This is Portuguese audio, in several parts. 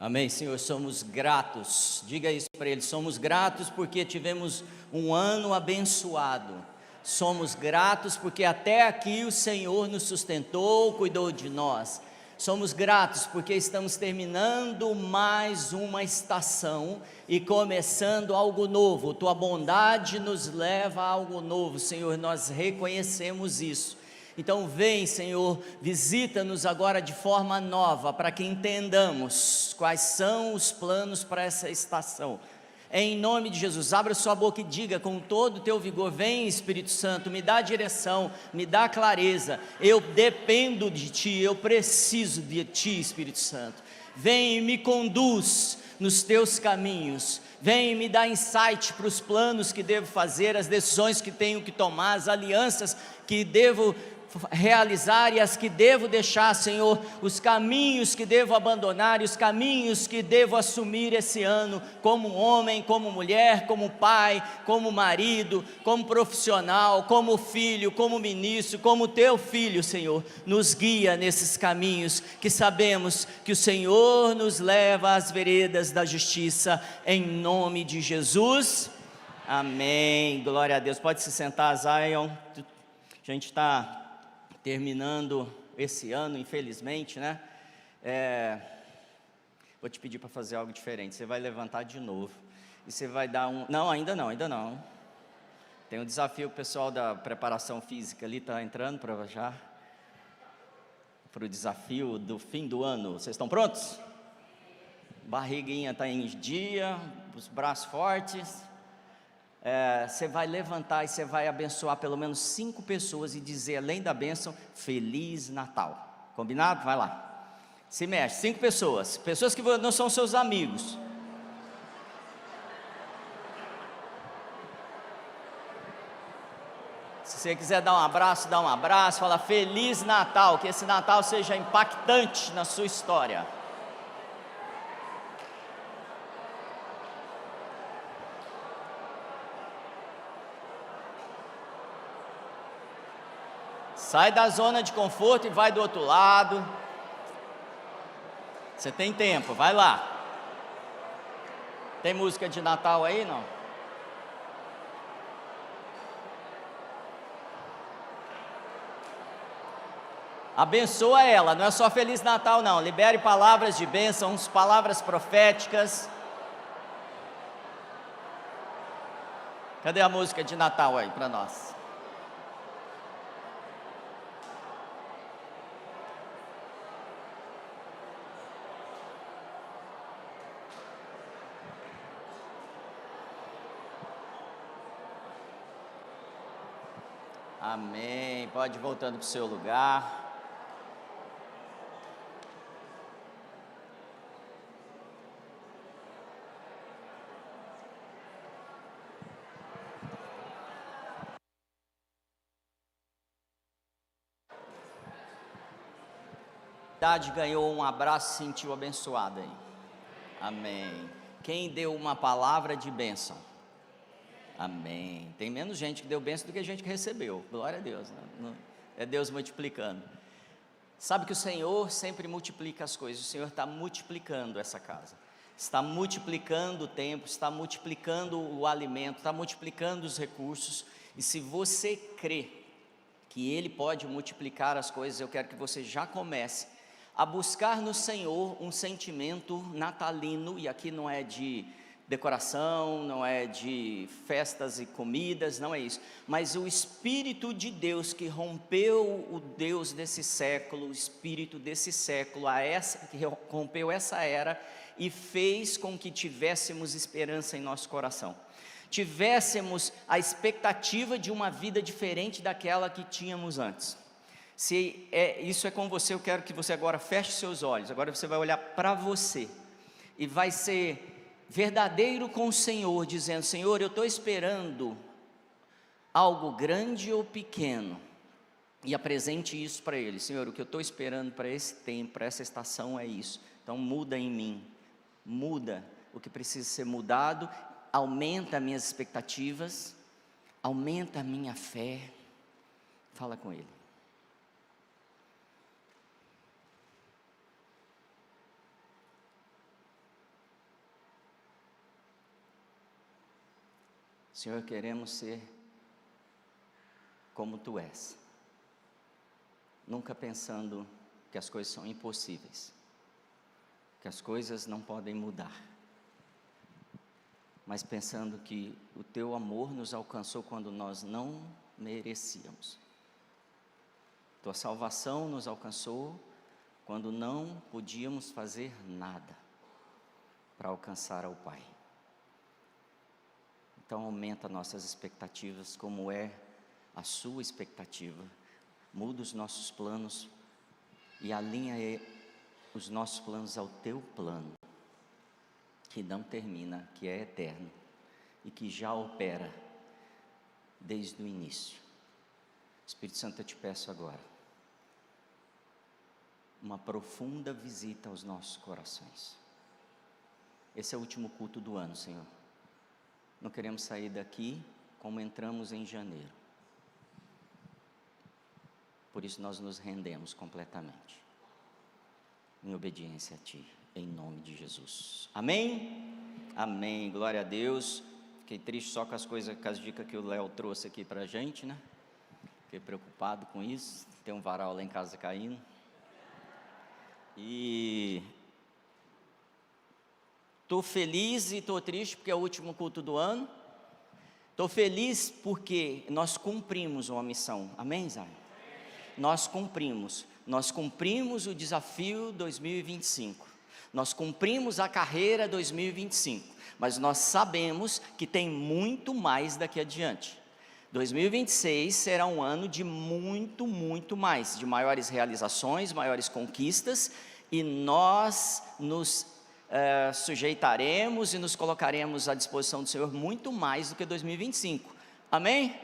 Amém, Senhor, somos gratos. Diga isso para ele: somos gratos porque tivemos um ano abençoado. Somos gratos porque até aqui o Senhor nos sustentou, cuidou de nós. Somos gratos porque estamos terminando mais uma estação e começando algo novo. Tua bondade nos leva a algo novo, Senhor, nós reconhecemos isso. Então vem, Senhor, visita-nos agora de forma nova, para que entendamos quais são os planos para essa estação. Em nome de Jesus, abra sua boca e diga com todo o teu vigor: vem, Espírito Santo, me dá direção, me dá clareza. Eu dependo de Ti, eu preciso de Ti, Espírito Santo. Vem e me conduz nos Teus caminhos. Vem e me dá insight para os planos que devo fazer, as decisões que tenho que tomar, as alianças que devo realizar e as que devo deixar, Senhor, os caminhos que devo abandonar e os caminhos que devo assumir esse ano, como homem, como mulher, como pai, como marido, como profissional, como filho, como ministro, como teu filho, Senhor. Nos guia nesses caminhos que sabemos que o Senhor nos leva às veredas da justiça, em nome de Jesus, amém. Glória a Deus. Pode se sentar, Zion. A gente está terminando esse ano, infelizmente, né? Vou te pedir para fazer algo diferente. Você vai levantar de novo e você vai dar um... Não, ainda não. Tem um desafio, o pessoal da preparação física ali está entrando para o desafio do fim do ano. Vocês estão prontos? Barriguinha está em dia, os braços fortes. Você vai levantar e você vai abençoar pelo menos 5 pessoas e dizer, além da bênção, Feliz Natal. Combinado? Vai lá. Se mexe, 5 pessoas que não são seus amigos. Se você quiser dar um abraço, dá um abraço. Fala Feliz Natal, que esse Natal seja impactante na sua história. Sai da zona de conforto e vai do outro lado. Você tem tempo, vai lá. Tem música de Natal aí, não? Abençoa ela, não é só Feliz Natal não. Libere palavras de bênçãos, palavras proféticas. Cadê a música de Natal aí para nós? Amém. Pode ir voltando para o seu lugar. Ganhou um abraço, se sentiu abençoado aí. Amém. Quem deu uma palavra de bênção? Amém. Tem menos gente que deu bênção do que gente que recebeu. Glória a Deus, né? É Deus multiplicando. Sabe que o Senhor sempre multiplica as coisas. O Senhor está multiplicando essa casa, está multiplicando o tempo, está multiplicando o alimento, está multiplicando os recursos. E se você crê que Ele pode multiplicar as coisas, eu quero que você já comece a buscar no Senhor um sentimento natalino. E aqui não é de decoração, não é de festas e comidas, não é isso, mas o Espírito de Deus que rompeu o Deus desse século, o Espírito desse século, que rompeu essa era e fez com que tivéssemos esperança em nosso coração, tivéssemos a expectativa de uma vida diferente daquela que tínhamos antes. Se isso é com você, eu quero que você agora feche seus olhos. Agora você vai olhar para você e vai ser verdadeiro com o Senhor, dizendo: Senhor, eu estou esperando algo grande ou pequeno, e apresente isso para Ele. Senhor, o que eu estou esperando para esse tempo, para essa estação é isso. Então muda em mim, muda o que precisa ser mudado, aumenta minhas expectativas, aumenta a minha fé. Fala com Ele. Senhor, queremos ser como Tu és, nunca pensando que as coisas são impossíveis, que as coisas não podem mudar, mas pensando que o Teu amor nos alcançou quando nós não merecíamos. Tua salvação nos alcançou quando não podíamos fazer nada para alcançar ao Pai. Então aumenta nossas expectativas, como é a Sua expectativa. Muda os nossos planos e alinha os nossos planos ao Teu plano, que não termina, que é eterno e que já opera desde o início. Espírito Santo, eu te peço agora uma profunda visita aos nossos corações. Esse é o último culto do ano, Senhor. Não queremos sair daqui como entramos em janeiro. Por isso nós nos rendemos completamente, em obediência a Ti, em nome de Jesus. Amém? Amém, glória a Deus. Fiquei triste só com as dicas que o Léo trouxe aqui pra gente, né? Fiquei preocupado com isso. Tem um varal lá em casa caindo. E estou feliz e estou triste porque é o último culto do ano. Estou feliz porque nós cumprimos uma missão. Amém, Zay? Nós cumprimos o desafio 2025. Nós cumprimos a carreira 2025. Mas nós sabemos que tem muito mais daqui adiante. 2026 será um ano de muito, muito mais, de maiores realizações, maiores conquistas, e nós nos sujeitaremos e nos colocaremos à disposição do Senhor muito mais do que 2025, amém?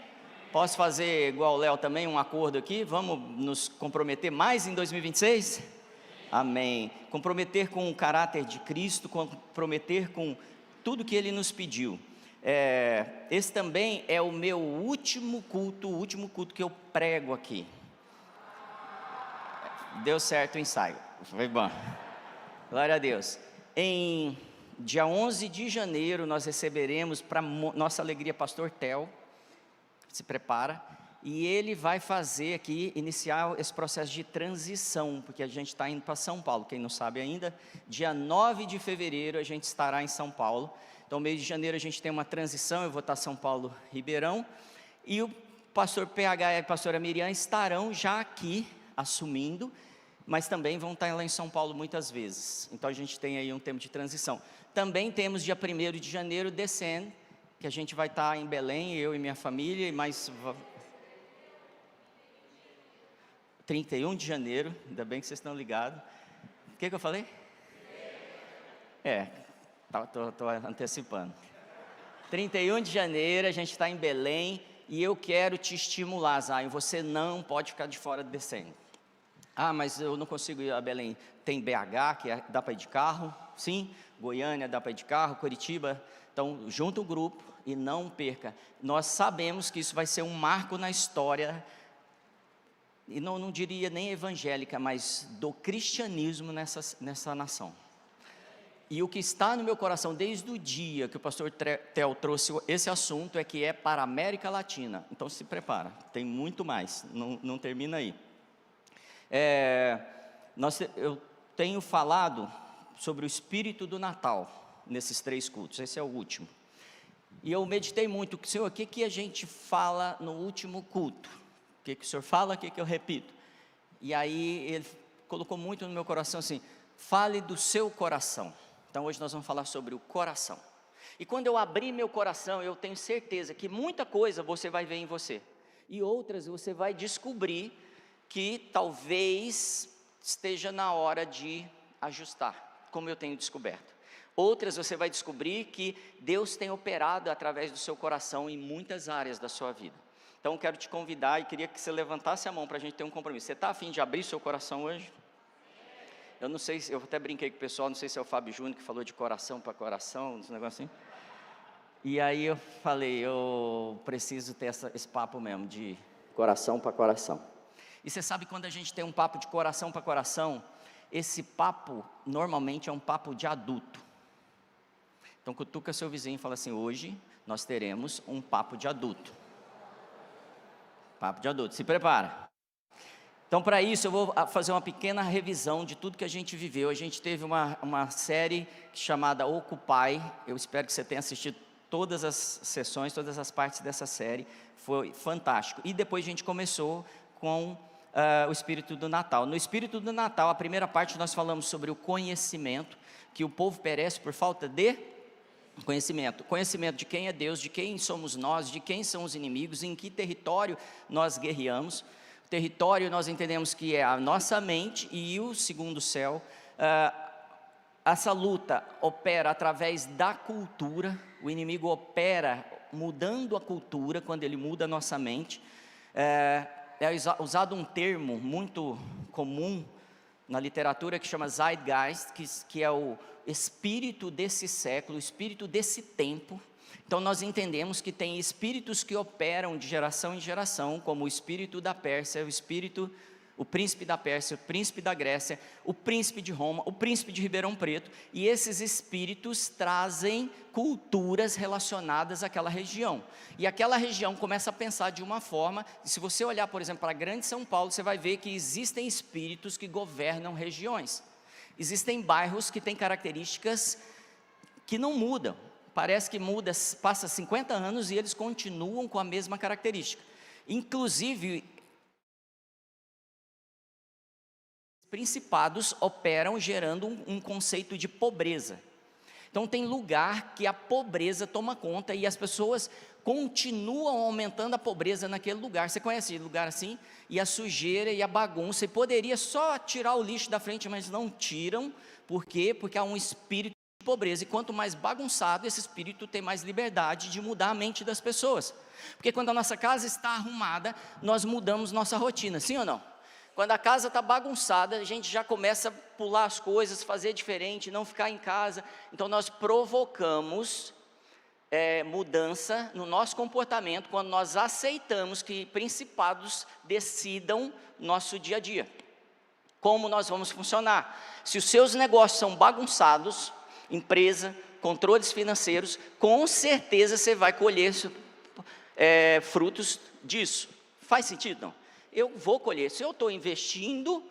Posso fazer igual o Léo também, um acordo aqui, vamos nos comprometer mais em 2026? Amém, comprometer com o caráter de Cristo, comprometer com tudo que Ele nos pediu. Esse também é o meu último culto que eu prego aqui. Deu certo o ensaio, foi bom, glória a Deus. Em dia 11 de janeiro nós receberemos, para nossa alegria, pastor Tel, se prepara, e ele vai fazer aqui, iniciar esse processo de transição, porque a gente está indo para São Paulo, quem não sabe ainda, dia 9 de fevereiro a gente estará em São Paulo. Então, mês de janeiro a gente tem uma transição, eu vou estar São Paulo, Ribeirão, e o pastor PH e a pastora Miriam estarão já aqui, assumindo, mas também vão estar lá em São Paulo muitas vezes. Então, a gente tem aí um tempo de transição. Também temos dia 1º de janeiro, descendo, que a gente vai estar em Belém, eu e minha família, e mais 31 de janeiro, ainda bem que vocês estão ligados. O que eu falei? Estou antecipando. 31 de janeiro, a gente está em Belém, e eu quero te estimular, Zion, você não pode ficar de fora descendo. Ah, mas eu não consigo ir a Belém. Tem BH, que dá para ir de carro, sim, Goiânia dá para ir de carro, Curitiba. Então, junta o grupo e não perca. Nós sabemos que isso vai ser um marco na história, e não diria nem evangélica, mas do cristianismo nessa nação. E o que está no meu coração desde o dia que o pastor Tel trouxe esse assunto é que é para a América Latina. Então se prepara, tem muito mais, não termina aí. Eu tenho falado sobre o espírito do Natal nesses 3 cultos, esse é o último. E eu meditei muito, Senhor, o que a gente fala no último culto? O que o Senhor fala, o que eu repito? E aí ele colocou muito no meu coração assim, fale do seu coração. Então hoje nós vamos falar sobre o coração. E quando eu abrir meu coração, eu tenho certeza que muita coisa você vai ver em você. E outras você vai descobrir que talvez esteja na hora de ajustar, como eu tenho descoberto. Outras você vai descobrir que Deus tem operado através do seu coração em muitas áreas da sua vida. Então eu quero te convidar e queria que você levantasse a mão para a gente ter um compromisso. Você está a fim de abrir seu coração hoje? Eu não sei, eu até brinquei com o pessoal, não sei se é o Fábio Júnior que falou de coração para coração, esse negócio assim. E aí eu falei, eu preciso ter esse papo mesmo, de coração para coração. E você sabe, quando a gente tem um papo de coração para coração, esse papo normalmente é um papo de adulto. Então cutuca seu vizinho e fala assim: hoje nós teremos um papo de adulto. Papo de adulto, se prepara. Então, para isso, eu vou fazer uma pequena revisão de tudo que a gente viveu. A gente teve uma série chamada Occupy. Eu espero que você tenha assistido todas as sessões, todas as partes dessa série. Foi fantástico. E depois a gente começou com o Espírito do Natal. No Espírito do Natal, a primeira parte, nós falamos sobre o conhecimento, que o povo perece por falta de conhecimento. Conhecimento de quem é Deus, de quem somos nós, de quem são os inimigos, em que território nós guerreamos. Território nós entendemos que é a nossa mente e o segundo céu. Essa luta opera através da cultura. O inimigo opera mudando a cultura quando ele muda a nossa mente. É usado um termo muito comum na literatura que chama Zeitgeist, que é o espírito desse século, o espírito desse tempo. Então nós entendemos que tem espíritos que operam de geração em geração, como o espírito da Pérsia, o príncipe da Pérsia, o príncipe da Grécia, o príncipe de Roma, o príncipe de Ribeirão Preto, e esses espíritos trazem culturas relacionadas àquela região, e aquela região começa a pensar de uma forma. E se você olhar, por exemplo, para a grande São Paulo, você vai ver que existem espíritos que governam regiões, existem bairros que têm características que não mudam. Parece que muda, passa 50 anos e eles continuam com a mesma característica. Inclusive, principados operam gerando um conceito de pobreza. Então tem lugar que a pobreza toma conta e as pessoas continuam aumentando a pobreza naquele lugar. Você conhece lugar assim? E a sujeira e a bagunça, e poderia só tirar o lixo da frente, mas não tiram. Por quê? Porque há um espírito pobreza, e quanto mais bagunçado esse espírito, tem mais liberdade de mudar a mente das pessoas, porque quando a nossa casa está arrumada, nós mudamos nossa rotina, sim ou não? Quando a casa está bagunçada, a gente já começa a pular as coisas, fazer diferente, não ficar em casa. Então nós provocamos mudança no nosso comportamento, quando nós aceitamos que principados decidam nosso dia a dia, como nós vamos funcionar. Se os seus negócios são bagunçados, empresa, controles financeiros, com certeza você vai colher frutos disso. Faz sentido? Não? Eu vou colher. Se eu estou investindo,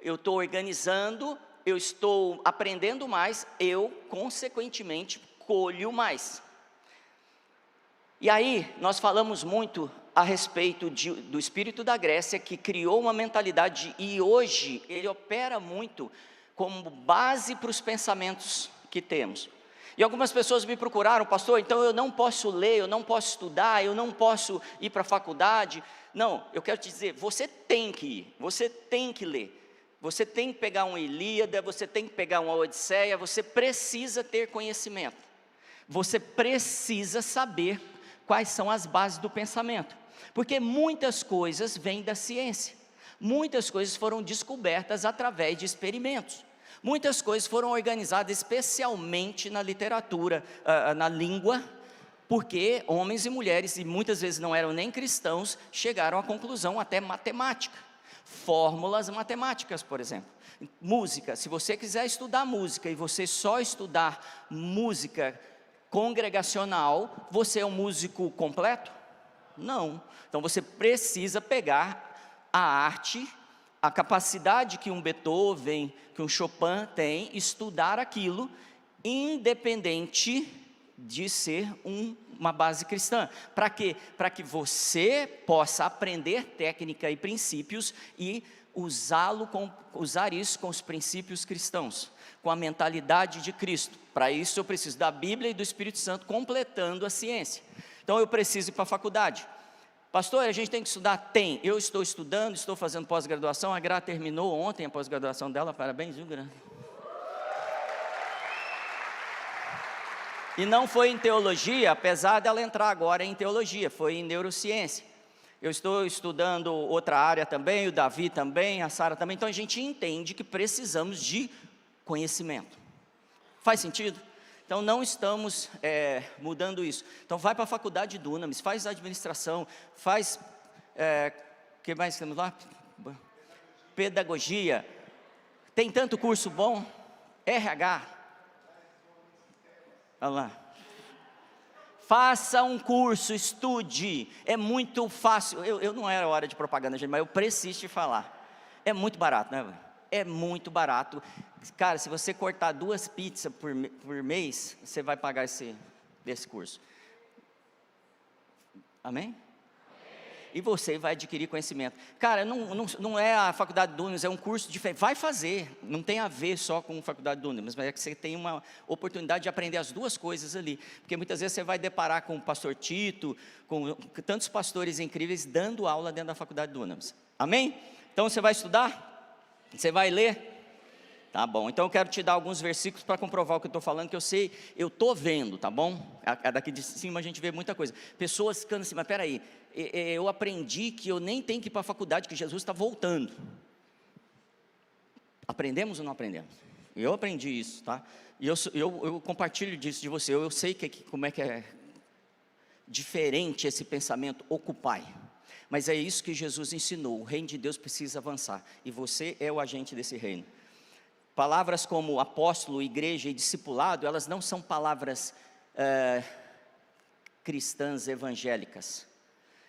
eu estou organizando, eu estou aprendendo mais, eu consequentemente colho mais. E aí nós falamos muito a respeito do espírito da Grécia, que criou uma mentalidade, e hoje ele opera muito como base para os pensamentos que temos. E algumas pessoas me procuraram: pastor, então eu não posso ler, eu não posso estudar, eu não posso ir para a faculdade. Não, eu quero te dizer, você tem que ir, você tem que ler, você tem que pegar um Ilíada, você tem que pegar uma Odisseia, você precisa ter conhecimento, você precisa saber quais são as bases do pensamento, porque muitas coisas vêm da ciência, muitas coisas foram descobertas através de experimentos. Muitas coisas foram organizadas especialmente na literatura, na língua, porque homens e mulheres, e muitas vezes não eram nem cristãos, chegaram à conclusão até matemática, fórmulas matemáticas, por exemplo. Música, se você quiser estudar música e você só estudar música congregacional, você é um músico completo? Não. Então você precisa pegar a arte, a capacidade que um Beethoven, que um Chopin tem, estudar aquilo, independente de ser uma base cristã. Para quê? Para que você possa aprender técnica e princípios e usar isso com os princípios cristãos, com a mentalidade de Cristo. Para isso eu preciso da Bíblia e do Espírito Santo completando a ciência. Então eu preciso ir para a faculdade. Pastor, a gente tem que estudar? Tem. Eu estou estudando, estou fazendo pós-graduação. A Gra terminou ontem a pós-graduação dela. Parabéns, viu, Gra? E não foi em teologia, apesar dela entrar agora em teologia, foi em neurociência. Eu estou estudando outra área também, o Davi também, a Sara também. Então a gente entende que precisamos de conhecimento. Faz sentido? Então não estamos mudando isso. Então vai para a faculdade de Dunamis, faz administração, faz, que mais temos lá? Pedagogia, tem tanto curso bom, RH, Olha lá. Faça um curso, estude, é muito fácil. Eu não era hora de propaganda, gente, mas eu preciso te falar. É muito barato, né? É muito barato. Cara, se você cortar 2 pizzas por mês, você vai pagar desse curso. Amém? E você vai adquirir conhecimento. Cara, não é a faculdade Dunamis, é um curso diferente. Vai fazer, não tem a ver só com a faculdade Dunamis, mas é que você tem uma oportunidade de aprender as 2 coisas ali. Porque muitas vezes você vai deparar com o pastor Tito, com tantos pastores incríveis dando aula dentro da faculdade Dunamis. Amém? Então você vai estudar? Você vai ler? Tá bom, então eu quero te dar alguns versículos para comprovar o que eu estou falando, que eu sei, eu estou vendo, tá bom? Daqui de cima a gente vê muita coisa. Pessoas ficando assim, mas peraí, eu aprendi que eu nem tenho que ir para a faculdade, que Jesus está voltando. Aprendemos ou não aprendemos? Eu aprendi isso, tá? E eu compartilho disso de você, eu sei como é que é diferente esse pensamento, ocupai. Mas é isso que Jesus ensinou, o reino de Deus precisa avançar, e você é o agente desse reino. Palavras como apóstolo, igreja e discipulado, elas não são palavras cristãs evangélicas,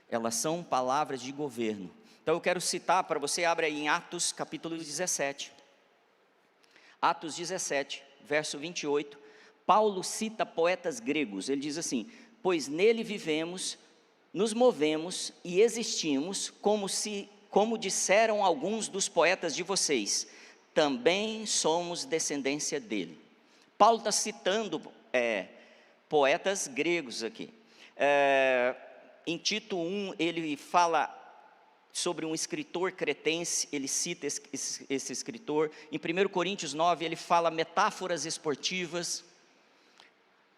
elas são palavras de governo. Então eu quero citar para você, abre aí em Atos capítulo 17, Atos 17, verso 28, Paulo cita poetas gregos, ele diz assim: pois nele vivemos, nos movemos e existimos, como disseram alguns dos poetas de vocês, também somos descendência dele. Paulo está citando poetas gregos aqui. Em Tito 1, ele fala sobre um escritor cretense, ele cita esse escritor. Em 1 Coríntios 9, ele fala metáforas esportivas.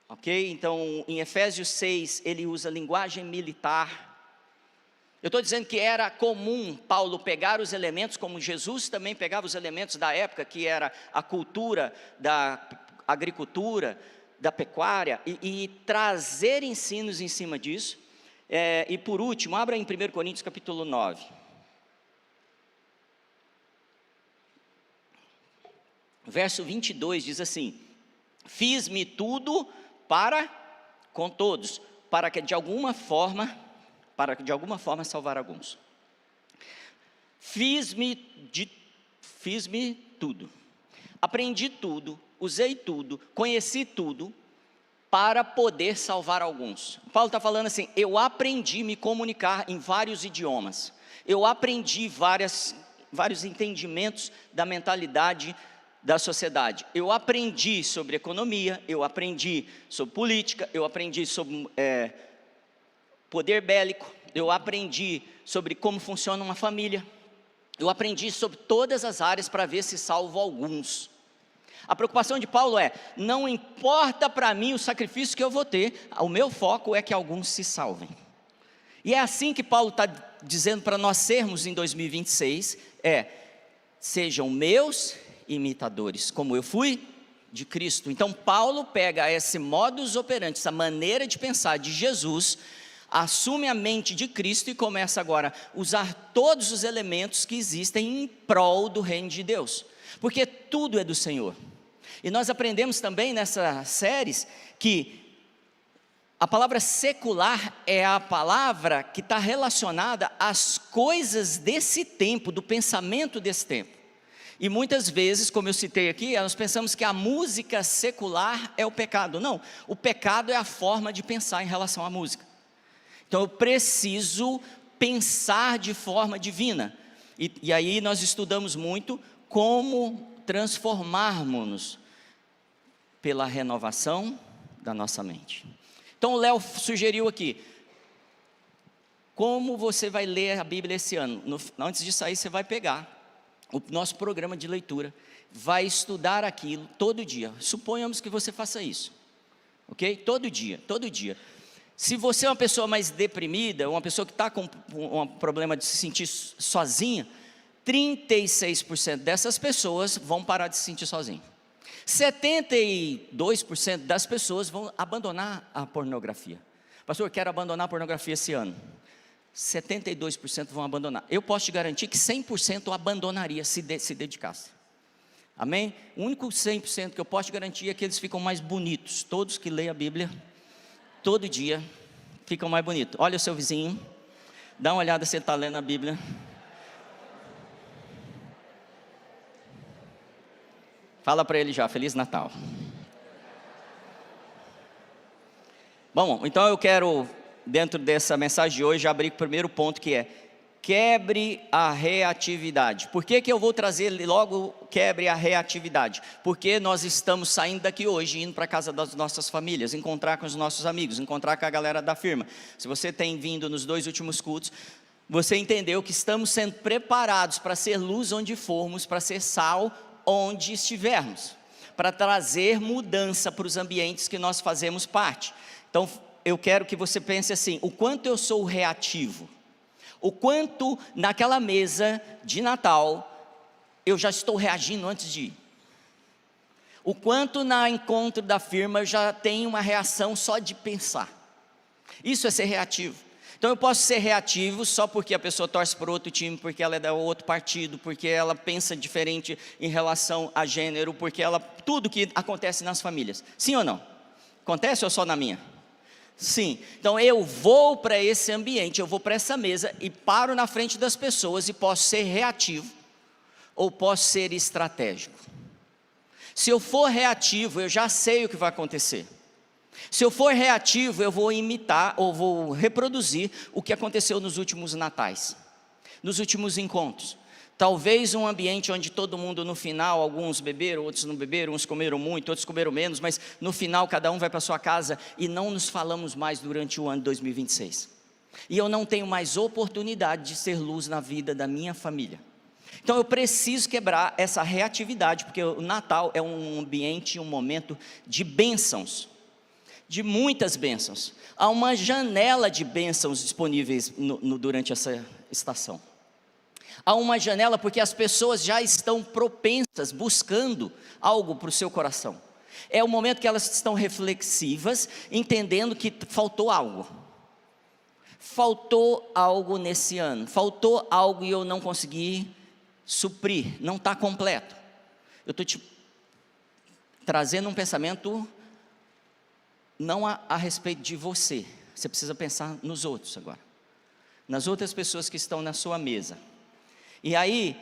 Ok? Então, em Efésios 6, ele usa linguagem militar. Eu estou dizendo que era comum Paulo pegar os elementos, como Jesus também pegava os elementos da época, que era a cultura da agricultura, da pecuária, e trazer ensinos em cima disso. E por último, abra em 1 Coríntios capítulo 9. Verso 22 diz assim: fiz-me tudo com todos, para que de alguma forma salvar alguns. Fiz-me tudo, aprendi tudo, usei tudo, conheci tudo, para poder salvar alguns. Paulo está falando assim: eu aprendi a me comunicar em vários idiomas, eu aprendi vários entendimentos da mentalidade da sociedade, eu aprendi sobre economia, eu aprendi sobre política, eu aprendi sobre poder bélico, eu aprendi sobre como funciona uma família, eu aprendi sobre todas as áreas para ver se salvo alguns. A preocupação de Paulo não importa para mim o sacrifício que eu vou ter, o meu foco é que alguns se salvem. E é assim que Paulo está dizendo para nós sermos em 2026, sejam meus imitadores, como eu fui de Cristo. Então Paulo pega esse modus operandi, essa maneira de pensar de Jesus, assume a mente de Cristo e começa agora a usar todos os elementos que existem em prol do reino de Deus, porque tudo é do Senhor. E nós aprendemos também nessas séries que a palavra secular é a palavra que está relacionada às coisas desse tempo, do pensamento desse tempo. E muitas vezes, como eu citei aqui, nós pensamos que a música secular é o pecado. Não, o pecado é a forma de pensar em relação à música. Então eu preciso pensar de forma divina. E aí nós estudamos muito como transformarmos-nos pela renovação da nossa mente. Então o Léo sugeriu aqui, como você vai ler a Bíblia esse ano? Antes de sair, você vai pegar o nosso programa de leitura, vai estudar aquilo todo dia. Suponhamos que você faça isso, ok? Todo dia. Se você é uma pessoa mais deprimida, uma pessoa que está com um problema de se sentir sozinha, 36% dessas pessoas vão parar de se sentir sozinho. 72% das pessoas vão abandonar a pornografia. Pastor, eu quero abandonar a pornografia esse ano. 72% vão abandonar. Eu posso te garantir que 100% abandonaria se dedicasse. Amém? O único 100% que eu posso te garantir é que eles ficam mais bonitos. Todos que leem a Bíblia, todo dia, ficam mais bonitos. Olha o seu vizinho, dá uma olhada se ele está lendo a Bíblia. Fala para ele já, Feliz Natal. Bom, então eu quero, dentro dessa mensagem de hoje, abrir o primeiro ponto, que é: quebre a reatividade. Por que eu vou trazer logo quebre a reatividade? Porque nós estamos saindo daqui hoje, indo para a casa das nossas famílias, encontrar com os nossos amigos, encontrar com a galera da firma. Se você tem vindo nos 2 últimos cultos, você entendeu que estamos sendo preparados para ser luz onde formos, para ser sal onde estivermos, para trazer mudança para os ambientes que nós fazemos parte. Então, eu quero que você pense assim: o quanto eu sou reativo, o quanto naquela mesa de Natal eu já estou reagindo antes de ir, o quanto na encontro da firma eu já tenho uma reação só de pensar. Isso é ser reativo. Então eu posso ser reativo só porque a pessoa torce por outro time, porque ela é de outro partido, porque ela pensa diferente em relação a gênero, porque ela, tudo que acontece nas famílias. Sim ou não? Acontece ou só na minha? Sim. Então eu vou para esse ambiente, eu vou para essa mesa e paro na frente das pessoas e posso ser reativo ou posso ser estratégico. Se eu for reativo, eu já sei o que vai acontecer. Se eu for reativo, eu vou imitar ou vou reproduzir o que aconteceu nos últimos natais, nos últimos encontros. Talvez um ambiente onde todo mundo no final, alguns beberam, outros não beberam, uns comeram muito, outros comeram menos, mas no final cada um vai para sua casa e não nos falamos mais durante o ano de 2026. E eu não tenho mais oportunidade de ser luz na vida da minha família. Então eu preciso quebrar essa reatividade, porque o Natal é um ambiente, um momento de bênçãos, de muitas bênçãos. Há uma janela de bênçãos disponíveis durante essa estação. Há uma janela porque as pessoas já estão propensas, buscando algo para o seu coração. É o momento que elas estão reflexivas, entendendo que faltou algo. Faltou algo nesse ano, faltou algo e eu não consegui suprir, não está completo. Eu estou te trazendo um pensamento não a respeito de você. Você precisa pensar nos outros agora, nas outras pessoas que estão na sua mesa. E aí,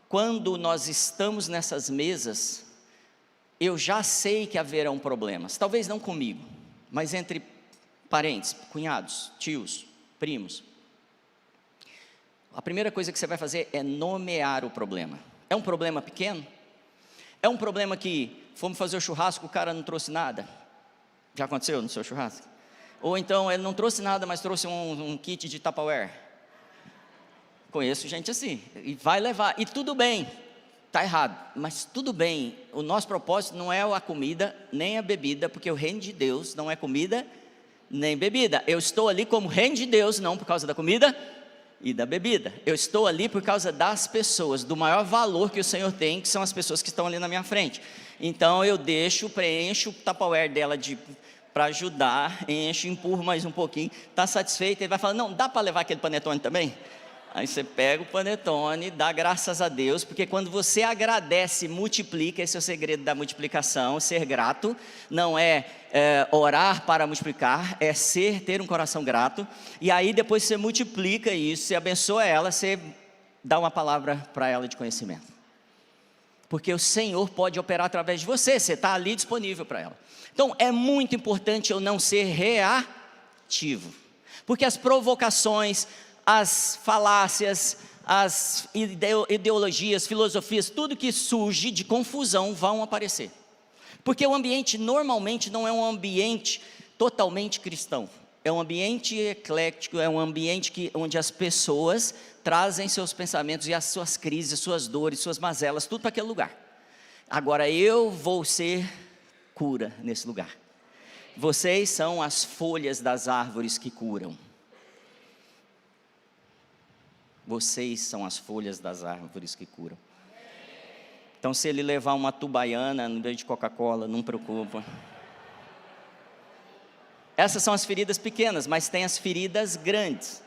quando nós estamos nessas mesas, eu já sei que haverão problemas, talvez não comigo, mas entre parentes, cunhados, tios, primos. A primeira coisa que você vai fazer é nomear o problema. É um problema pequeno? É um problema que fomos fazer o churrasco, o cara não trouxe nada? Já aconteceu no seu churrasco? Ou então ele não trouxe nada, mas trouxe um kit de Tupperware. Conheço gente assim, e vai levar, e tudo bem, está errado, mas tudo bem. O nosso propósito não é a comida, nem a bebida, porque o reino de Deus não é comida, nem bebida. Eu estou ali como reino de Deus, não por causa da comida e da bebida. Eu estou ali por causa das pessoas, do maior valor que o Senhor tem, que são as pessoas que estão ali na minha frente. Então eu preencho o Tupperware dela para ajudar, encho, empurro mais um pouquinho, está satisfeito, ele vai falar: não, dá para levar aquele panetone também? Aí você pega o panetone, dá graças a Deus, porque quando você agradece, multiplica. Esse é o segredo da multiplicação. Ser grato não é orar para multiplicar, é ter um coração grato. E aí depois você multiplica isso, você abençoa ela, você dá uma palavra para ela de conhecimento, porque o Senhor pode operar através de você, você está ali disponível para ela. Então é muito importante eu não ser reativo, porque as provocações, as falácias, as ideologias, filosofias, tudo que surge de confusão vão aparecer. Porque o ambiente normalmente não é um ambiente totalmente cristão. É um ambiente eclético, é um ambiente onde as pessoas trazem seus pensamentos e as suas crises, suas dores, suas mazelas, tudo para aquele lugar. Agora eu vou ser cura nesse lugar. Vocês são as folhas das árvores que curam. Vocês são as folhas das árvores que curam. Então se ele levar uma tubaiana no meio de Coca-Cola, não preocupa. Essas são as feridas pequenas, mas tem as feridas grandes.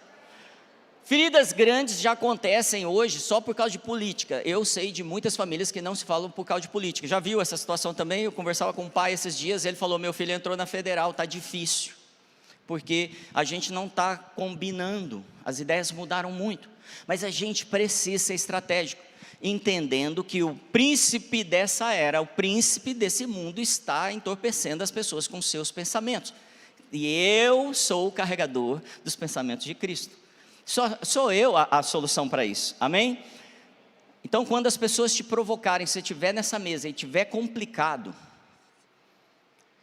Feridas grandes já acontecem hoje só por causa de política. Eu sei de muitas famílias que não se falam por causa de política. Já viu essa situação também? Eu conversava com um pai esses dias, ele falou, meu filho entrou na federal, está difícil. Porque a gente não está combinando, as ideias mudaram muito. Mas a gente precisa ser estratégico, entendendo que o príncipe dessa era, o príncipe desse mundo está entorpecendo as pessoas com seus pensamentos. E eu sou o carregador dos pensamentos de Cristo. Sou eu a solução para isso, amém? Então quando as pessoas te provocarem, se você estiver nessa mesa e estiver complicado,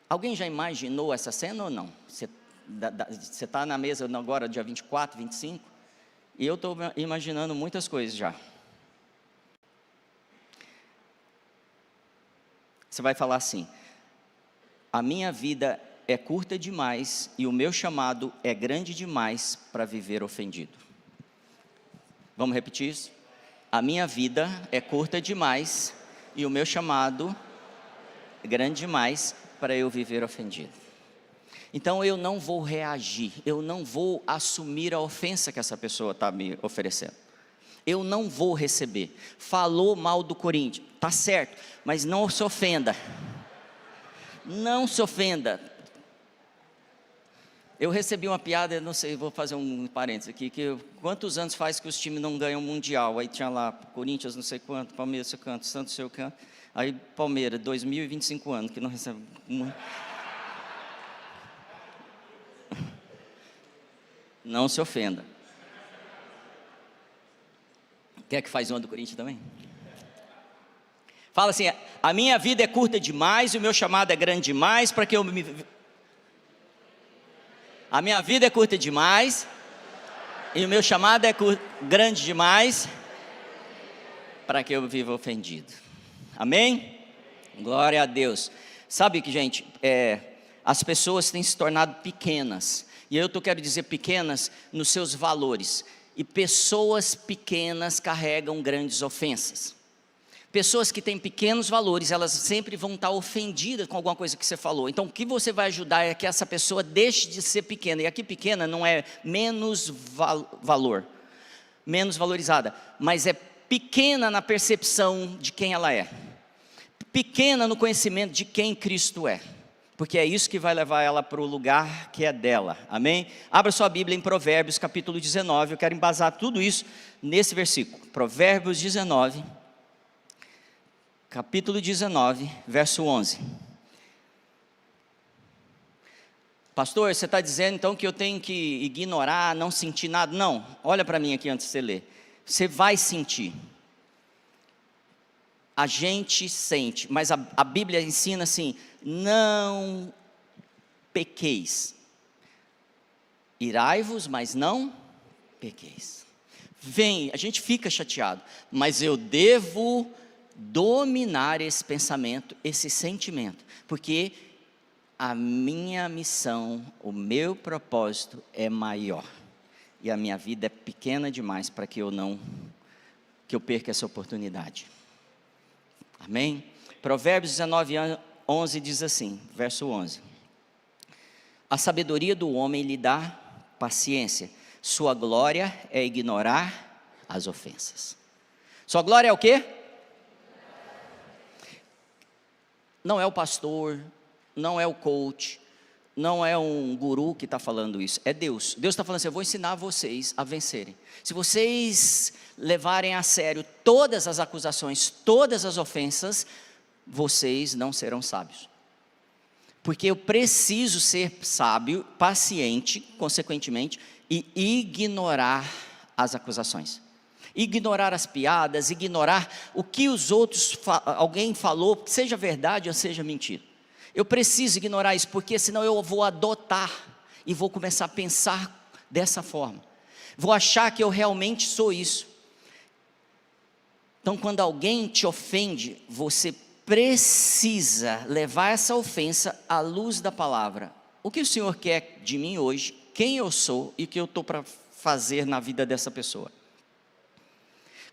alguém já imaginou essa cena ou não? Você está na mesa agora dia 24, 25, e eu estou imaginando muitas coisas já. Você vai falar assim, a minha vida é curta demais e o meu chamado é grande demais para viver ofendido. Vamos repetir isso? A minha vida é curta demais e o meu chamado é grande demais para eu viver ofendido. Então eu não vou reagir, eu não vou assumir a ofensa que essa pessoa está me oferecendo. Eu não vou receber. Falou mal do Corinthians, tá certo, mas não se ofenda. Não se ofenda. Eu recebi uma piada, não sei, vou fazer um parênteses aqui, que quantos anos faz que os times não ganham mundial? Aí tinha lá, Corinthians não sei quanto, Palmeiras não sei quanto, Santos não sei quanto, aí Palmeiras, 2025 anos, que não recebe... Não se ofenda. Quer que faz uma do Corinthians também? Fala assim, a minha vida é curta demais, e o meu chamado é grande demais, para que eu me... A minha vida é curta demais, e o meu chamado é grande demais, para que eu viva ofendido. Amém? Glória a Deus. Sabe que, gente, as pessoas têm se tornado pequenas, e eu quero dizer pequenas nos seus valores, e pessoas pequenas carregam grandes ofensas. Pessoas que têm pequenos valores, elas sempre vão estar ofendidas com alguma coisa que você falou. Então o que você vai ajudar é que essa pessoa deixe de ser pequena. E aqui pequena não é menos valor, menos valorizada, mas é pequena na percepção de quem ela é. Pequena no conhecimento de quem Cristo é. Porque é isso que vai levar ela para o lugar que é dela, amém? Abra sua Bíblia em Provérbios capítulo 19, eu quero embasar tudo isso nesse versículo. Provérbios 19, capítulo 19, verso 11. Pastor, você está dizendo então que eu tenho que ignorar, não sentir nada? Não, olha para mim aqui antes de você ler. Você vai sentir. A gente sente, mas a Bíblia ensina assim, não pequeis. Irai-vos, mas não pequeis. Vem, a gente fica chateado, mas eu devo dominar esse pensamento, esse sentimento, porque a minha missão, o meu propósito é maior, e a minha vida é pequena demais para que eu perca essa oportunidade. Amém? Provérbios 19, 11 diz assim, verso 11. A sabedoria do homem lhe dá paciência, sua glória é ignorar as ofensas. Sua glória é o quê? Não é o pastor, não é o coach, não é um guru que está falando isso, é Deus. Deus está falando assim, eu vou ensinar vocês a vencerem. Se vocês levarem a sério todas as acusações, todas as ofensas, vocês não serão sábios. Porque eu preciso ser sábio, paciente, consequentemente, e ignorar as acusações. Ignorar as piadas, ignorar o que os outros, alguém falou, seja verdade ou seja mentira. Eu preciso ignorar isso, porque senão eu vou adotar e vou começar a pensar dessa forma. Vou achar que eu realmente sou isso. Então quando alguém te ofende, você precisa levar essa ofensa à luz da palavra. O que o Senhor quer de mim hoje, quem eu sou e o que eu estou para fazer na vida dessa pessoa.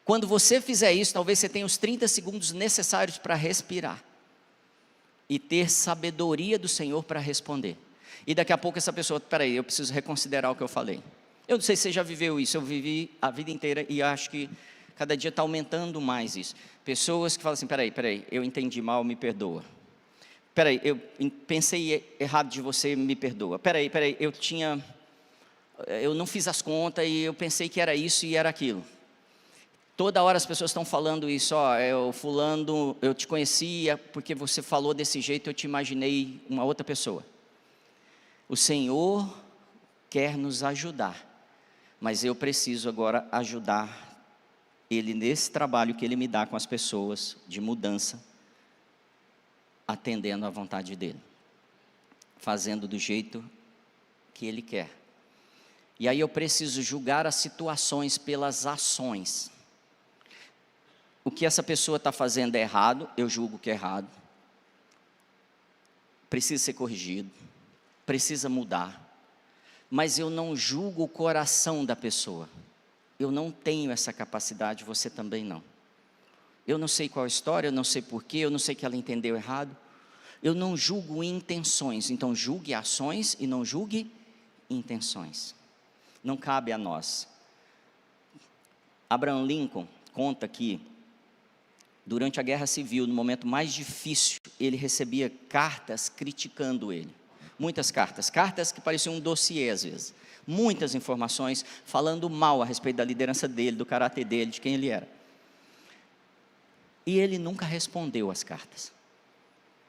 Quando você fizer isso, talvez você tenha os 30 segundos necessários para respirar e ter sabedoria do Senhor para responder. E daqui a pouco essa pessoa, espera aí, eu preciso reconsiderar o que eu falei. Eu não sei se você já viveu isso, eu vivi a vida inteira e acho que cada dia está aumentando mais isso. Pessoas que falam assim, peraí, eu entendi mal, me perdoa. Peraí, eu pensei errado de você, me perdoa. Peraí, eu não fiz as contas e eu pensei que era isso e era aquilo. Toda hora as pessoas estão falando isso, fulano, eu te conhecia porque você falou desse jeito, eu te imaginei uma outra pessoa. O Senhor quer nos ajudar, mas eu preciso agora ajudar Ele nesse trabalho que Ele me dá com as pessoas, de mudança, atendendo à vontade dEle, fazendo do jeito que Ele quer. E aí eu preciso julgar as situações pelas ações. O que essa pessoa está fazendo é errado, eu julgo que é errado, precisa ser corrigido, precisa mudar, mas eu não julgo o coração da pessoa. Eu não tenho essa capacidade, você também não. Eu não sei qual a história, eu não sei porquê, eu não sei que ela entendeu errado. Eu não julgo intenções, então julgue ações e não julgue intenções. Não cabe a nós. Abraham Lincoln conta que, durante a Guerra Civil, no momento mais difícil, ele recebia cartas criticando ele. Muitas cartas que pareciam um dossiê às vezes. Muitas informações falando mal a respeito da liderança dele, do caráter dele, de quem ele era. E ele nunca respondeu as cartas.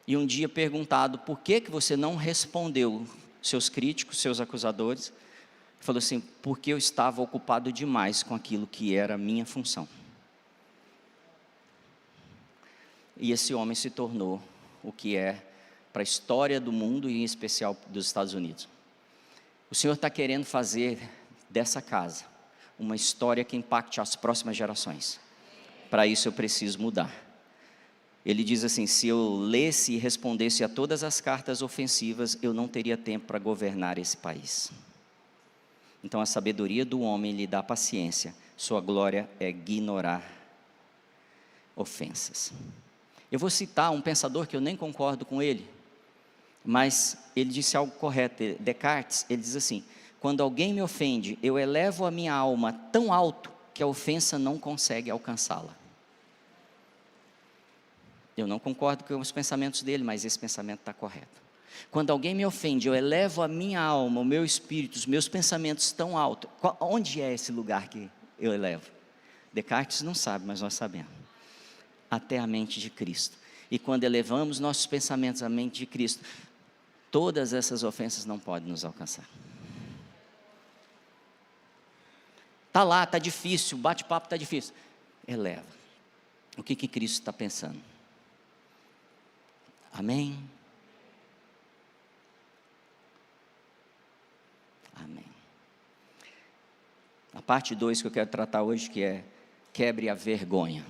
E um dia perguntado, por que você não respondeu seus críticos, seus acusadores? Ele falou assim, porque eu estava ocupado demais com aquilo que era a minha função. E esse homem se tornou o que é para a história do mundo e em especial dos Estados Unidos. O Senhor está querendo fazer dessa casa uma história que impacte as próximas gerações. Para isso eu preciso mudar. Ele diz assim, se eu lesse e respondesse a todas as cartas ofensivas, eu não teria tempo para governar esse país. Então a sabedoria do homem lhe dá paciência, sua glória é ignorar ofensas. Eu vou citar um pensador que eu nem concordo com ele, mas ele disse algo correto. Descartes, ele diz assim, quando alguém me ofende, eu elevo a minha alma tão alto que a ofensa não consegue alcançá-la. Eu não concordo com os pensamentos dele, mas esse pensamento está correto. Quando alguém me ofende, eu elevo a minha alma, o meu espírito, os meus pensamentos tão alto. Onde é esse lugar que eu elevo? Descartes não sabe, mas nós sabemos. Até a mente de Cristo. E quando elevamos nossos pensamentos à mente de Cristo, todas essas ofensas não podem nos alcançar. Está lá, está difícil, o bate-papo está difícil. Eleva. O que Cristo está pensando? Amém? Amém. A parte 2 que eu quero tratar hoje, que é quebre a vergonha.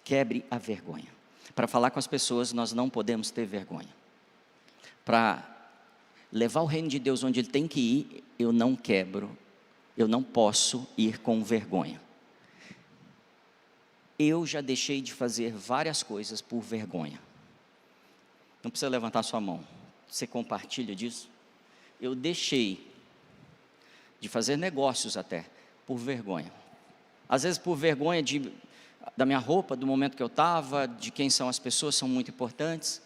Quebre a vergonha. Para falar com as pessoas, nós não podemos ter vergonha. Para levar o reino de Deus onde Ele tem que ir, eu não posso ir com vergonha. Eu já deixei de fazer várias coisas por vergonha. Não precisa levantar sua mão. Você compartilha disso? Eu deixei de fazer negócios até por vergonha. Às vezes por vergonha da minha roupa, do momento que eu estava, de quem são as pessoas, são muito importantes.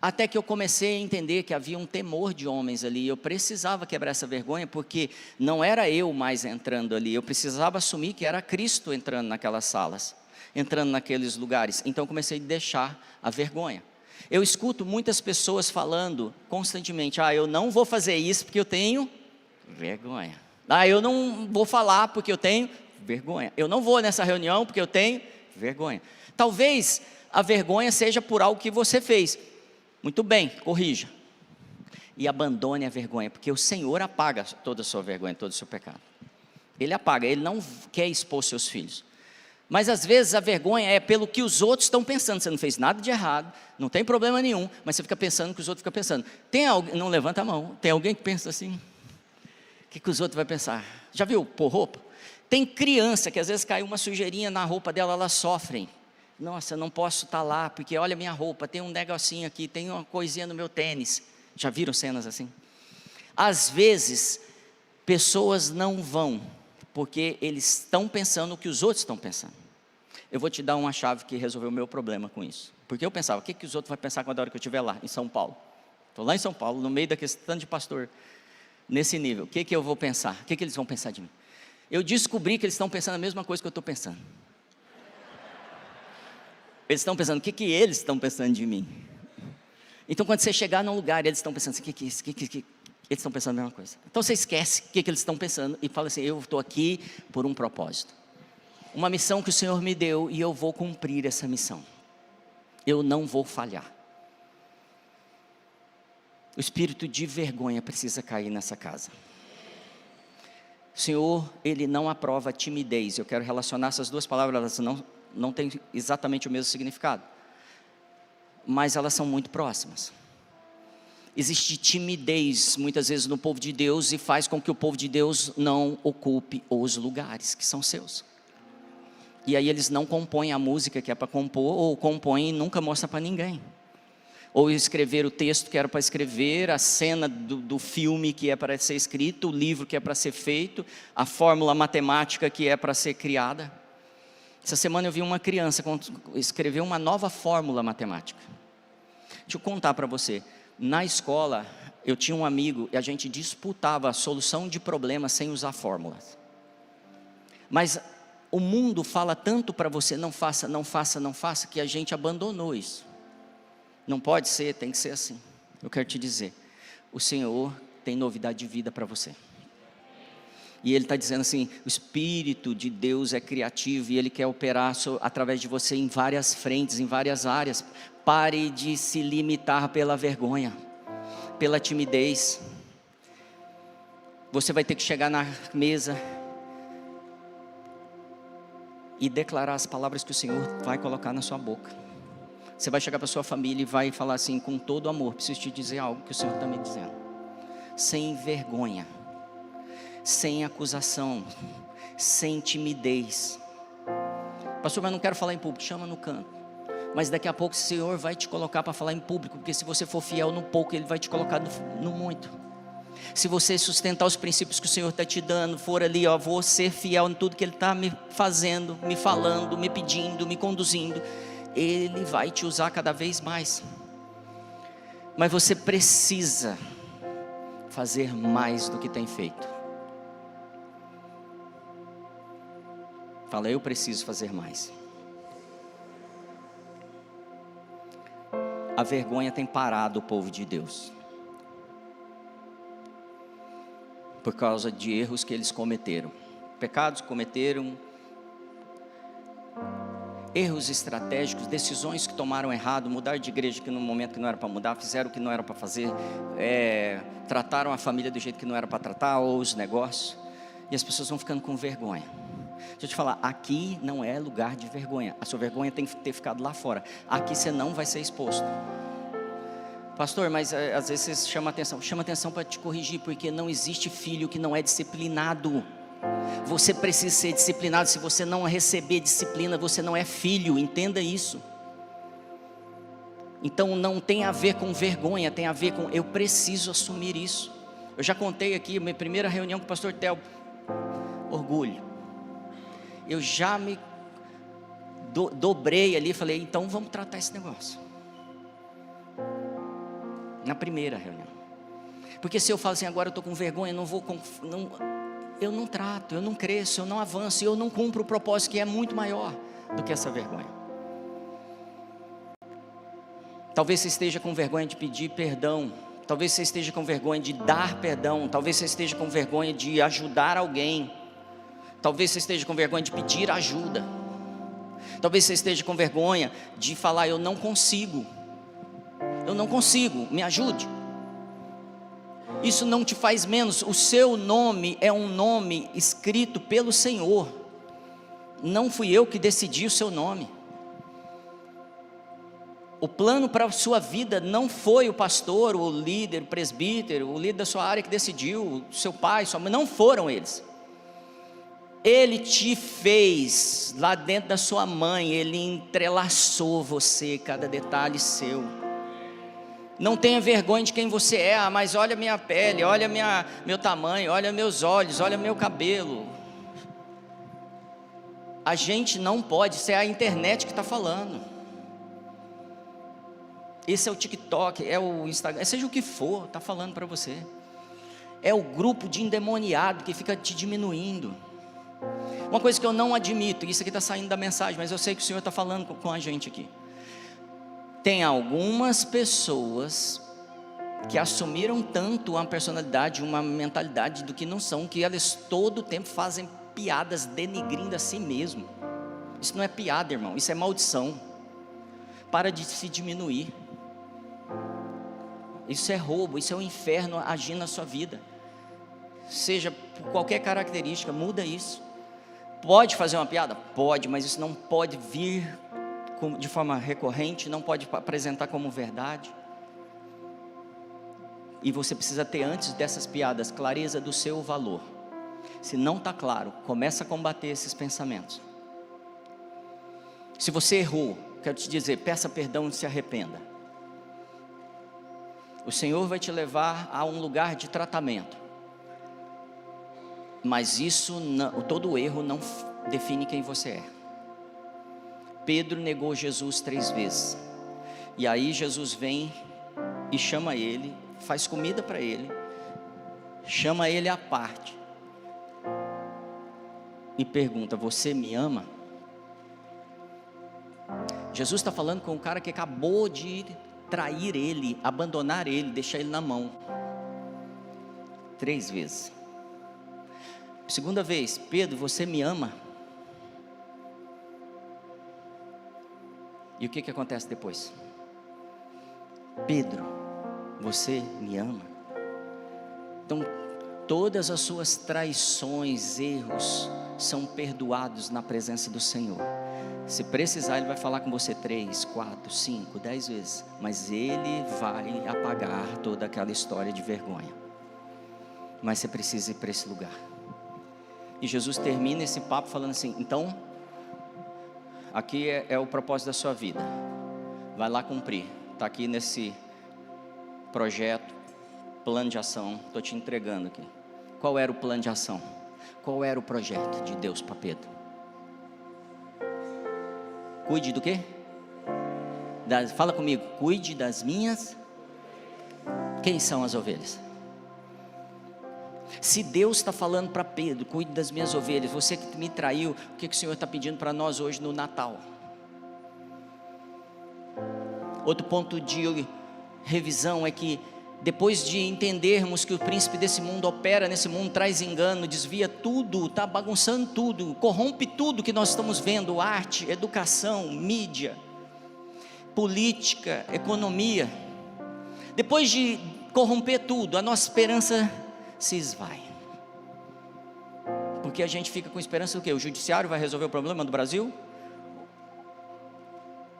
Até que eu comecei a entender que havia um temor de homens ali, eu precisava quebrar essa vergonha, porque não era eu mais entrando ali, eu precisava assumir que era Cristo entrando naquelas salas, entrando naqueles lugares. Então eu comecei a deixar a vergonha. Eu escuto muitas pessoas falando constantemente, eu não vou fazer isso porque eu tenho vergonha. Eu não vou falar porque eu tenho vergonha. Eu não vou nessa reunião porque eu tenho vergonha. Talvez a vergonha seja por algo que você fez. Muito bem, corrija. E abandone a vergonha, porque o Senhor apaga toda a sua vergonha, todo o seu pecado. Ele apaga, Ele não quer expor seus filhos. Mas às vezes a vergonha é pelo que os outros estão pensando. Você não fez nada de errado, não tem problema nenhum, mas você fica pensando o que os outros ficam pensando. Tem alguém, não levanta a mão, tem alguém que pensa assim? O que os outros vão pensar? Já viu pôr roupa? Tem criança que às vezes cai uma sujeirinha na roupa dela, elas sofrem. Nossa, eu não posso estar lá, porque olha minha roupa, tem um negocinho aqui, tem uma coisinha no meu tênis. Já viram cenas assim? Às vezes, pessoas não vão, porque eles estão pensando o que os outros estão pensando. Eu vou te dar uma chave que resolveu o meu problema com isso. Porque eu pensava, o que os outros vão pensar quando a hora que eu estiver lá, em São Paulo? Estou lá em São Paulo, no meio daquele tanto de pastor, nesse nível. O que eu vou pensar? O que eles vão pensar de mim? Eu descobri que eles estão pensando a mesma coisa que eu estou pensando. Eles estão pensando, o que eles estão pensando de mim? Então, quando você chegar num lugar, eles estão pensando assim, o que é isso? Eles estão pensando a mesma coisa. Então, você esquece o que eles estão pensando e fala assim, eu estou aqui por um propósito. Uma missão que o Senhor me deu e eu vou cumprir essa missão. Eu não vou falhar. O espírito de vergonha precisa cair nessa casa. O Senhor, Ele não aprova a timidez. Eu quero relacionar essas duas palavras, elas não têm exatamente o mesmo significado, mas elas são muito próximas. Existe timidez muitas vezes no povo de Deus e faz com que o povo de Deus não ocupe os lugares que são seus. E aí eles não compõem a música que é para compor, ou compõem e nunca mostra para ninguém. Ou escrever o texto que era para escrever, a cena do filme que é para ser escrito, o livro que é para ser feito, a fórmula matemática que é para ser criada. Essa semana eu vi uma criança escrever uma nova fórmula matemática. Deixa eu contar para você. Na escola, eu tinha um amigo e a gente disputava a solução de problemas sem usar fórmulas. Mas o mundo fala tanto para você, não faça, não faça, não faça, que a gente abandonou isso. Não pode ser, tem que ser assim. Eu quero te dizer, o Senhor tem novidade de vida para você. E Ele está dizendo assim, o Espírito de Deus é criativo e Ele quer operar através de você em várias frentes, em várias áreas. Pare de se limitar pela vergonha, pela timidez. Você vai ter que chegar na mesa e declarar as palavras que o Senhor vai colocar na sua boca. Você vai chegar para sua família e vai falar assim, com todo amor, preciso te dizer algo que o Senhor está me dizendo. Sem vergonha, sem acusação, sem timidez. Pastor, mas não quero falar em público, chama no canto. Mas daqui a pouco o Senhor vai te colocar para falar em público, porque se você for fiel no pouco, Ele vai te colocar no muito. Se você sustentar os princípios que o Senhor está te dando, for ali, vou ser fiel em tudo que Ele está me fazendo, me falando, me pedindo, me conduzindo, Ele vai te usar cada vez mais. Mas você precisa fazer mais do que tem feito. Fala, eu preciso fazer mais. A vergonha tem parado o povo de Deus. Por causa de erros que eles cometeram. Pecados cometeram. Erros estratégicos, decisões que tomaram errado, mudar de igreja que no momento que não era para mudar, fizeram o que não era para fazer, trataram a família do jeito que não era para tratar, ou os negócios, e as pessoas vão ficando com vergonha. Deixa eu te falar, aqui não é lugar de vergonha, a sua vergonha tem que ter ficado lá fora, aqui você não vai ser exposto. Pastor, mas às vezes você chama atenção para te corrigir, porque não existe filho que não é disciplinado. Você precisa ser disciplinado. Se você não receber disciplina, você não é filho, entenda isso. Então não tem a ver com vergonha, tem a ver com eu preciso assumir isso. Eu já contei aqui, minha primeira reunião com o pastor Tel, orgulho. Eu já me dobrei ali, falei, então vamos tratar esse negócio. Na primeira reunião. Porque se eu falo assim, agora eu estou com vergonha, eu não trato, eu não cresço, eu não avanço, eu não cumpro o propósito que é muito maior do que essa vergonha. Talvez você esteja com vergonha de pedir perdão, talvez você esteja com vergonha de dar perdão, talvez você esteja com vergonha de ajudar alguém, talvez você esteja com vergonha de pedir ajuda, talvez você esteja com vergonha de falar, eu não consigo, me ajude. Isso não te faz menos. O seu nome é um nome escrito pelo Senhor. Não fui eu que decidi o seu nome. O plano para a sua vida não foi o pastor, o líder, o presbítero, o líder da sua área que decidiu, o seu pai, sua mãe, não foram eles. Ele te fez lá dentro da sua mãe, Ele entrelaçou você, cada detalhe seu. Não tenha vergonha de quem você é. Ah, mas olha minha pele, olha meu tamanho, olha meus olhos, olha meu cabelo. A gente não pode, isso é a internet que está falando. Esse é o TikTok, é o Instagram, seja o que for, está falando para você. É o grupo de endemoniado que fica te diminuindo. Uma coisa que eu não admito, isso aqui está saindo da mensagem, mas eu sei que o Senhor está falando com a gente aqui. Tem algumas pessoas que assumiram tanto uma personalidade, uma mentalidade do que não são, que elas todo o tempo fazem piadas denigrindo a si mesmo. Isso não é piada, irmão, isso é maldição. Para de se diminuir. Isso é roubo, isso é o inferno agindo na sua vida. Seja por qualquer característica, muda isso. Pode fazer uma piada? Pode, mas isso não pode vir de forma recorrente, não pode apresentar como verdade. E você precisa ter, antes dessas piadas, clareza do seu valor. Se não está claro, começa a combater esses pensamentos. Se você errou, quero te dizer, peça perdão e se arrependa. O Senhor vai te levar a um lugar de tratamento. Mas isso, todo erro não define quem você é. Pedro negou Jesus 3 vezes. E aí Jesus vem e chama ele, faz comida para ele, chama ele à parte e pergunta: você me ama? Jesus está falando com um cara que acabou de trair ele, abandonar ele, deixar ele na mão 3 vezes. Segunda vez: Pedro, você me ama? E o que acontece depois? Pedro, você me ama? Então, todas as suas traições, erros, são perdoados na presença do Senhor. Se precisar, Ele vai falar com você 3, 4, 5, 10 vezes, mas Ele vai apagar toda aquela história de vergonha. Mas você precisa ir para esse lugar. E Jesus termina esse papo falando assim: então, aqui é o propósito da sua vida, vai lá cumprir. Está aqui nesse projeto, plano de ação, estou te entregando aqui. Qual era o plano de ação? Qual era o projeto de Deus para Pedro? Cuide do quê? Fala comigo, cuide das minhas. Quem são as ovelhas? Se Deus está falando para Pedro, cuide das minhas ovelhas, você que me traiu, o que o Senhor está pedindo para nós hoje no Natal? Outro ponto de revisão é que, depois de entendermos que o príncipe desse mundo opera nesse mundo, traz engano, desvia tudo, está bagunçando tudo, corrompe tudo que nós estamos vendo: arte, educação, mídia, política, economia. Depois de corromper tudo, a nossa esperança se esvai. Porque a gente fica com esperança do quê? O judiciário vai resolver o problema do Brasil?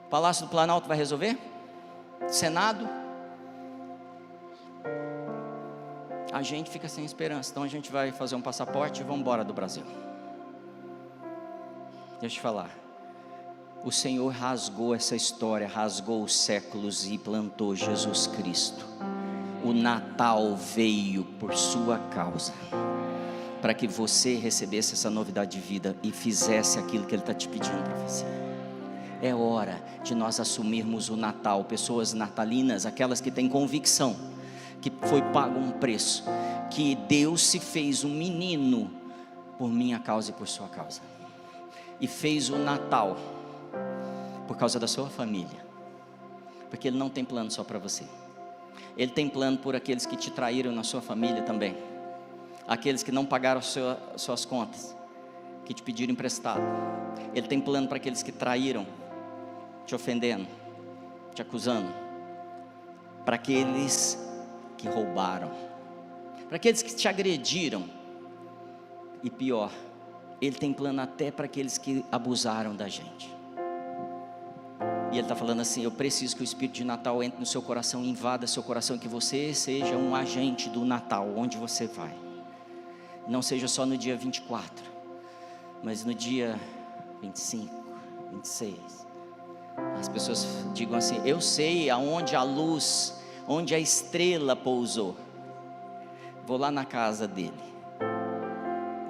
O Palácio do Planalto vai resolver? Senado? A gente fica sem esperança. Então a gente vai fazer um passaporte e vamos embora do Brasil. Deixa eu te falar, o Senhor rasgou essa história, rasgou os séculos e plantou Jesus Cristo. O Natal veio por sua causa, para que você recebesse essa novidade de vida e fizesse aquilo que Ele está te pedindo para fazer. É hora de nós assumirmos o Natal. Pessoas natalinas, aquelas que têm convicção que foi pago um preço, que Deus se fez um menino por minha causa e por sua causa, e fez o Natal por causa da sua família, porque Ele não tem plano só para você. Ele tem plano por aqueles que te traíram na sua família também, aqueles que não pagaram suas contas, que te pediram emprestado. Ele tem plano para aqueles que traíram, te ofendendo, te acusando, para aqueles que roubaram, para aqueles que te agrediram, e pior, Ele tem plano até para aqueles que abusaram da gente. E Ele está falando assim: eu preciso que o Espírito de Natal entre no seu coração, invada seu coração, que você seja um agente do Natal, onde você vai. Não seja só no dia 24, mas no dia 25, 26. As pessoas digam assim: eu sei aonde a luz onde a estrela pousou. Vou lá na casa dele.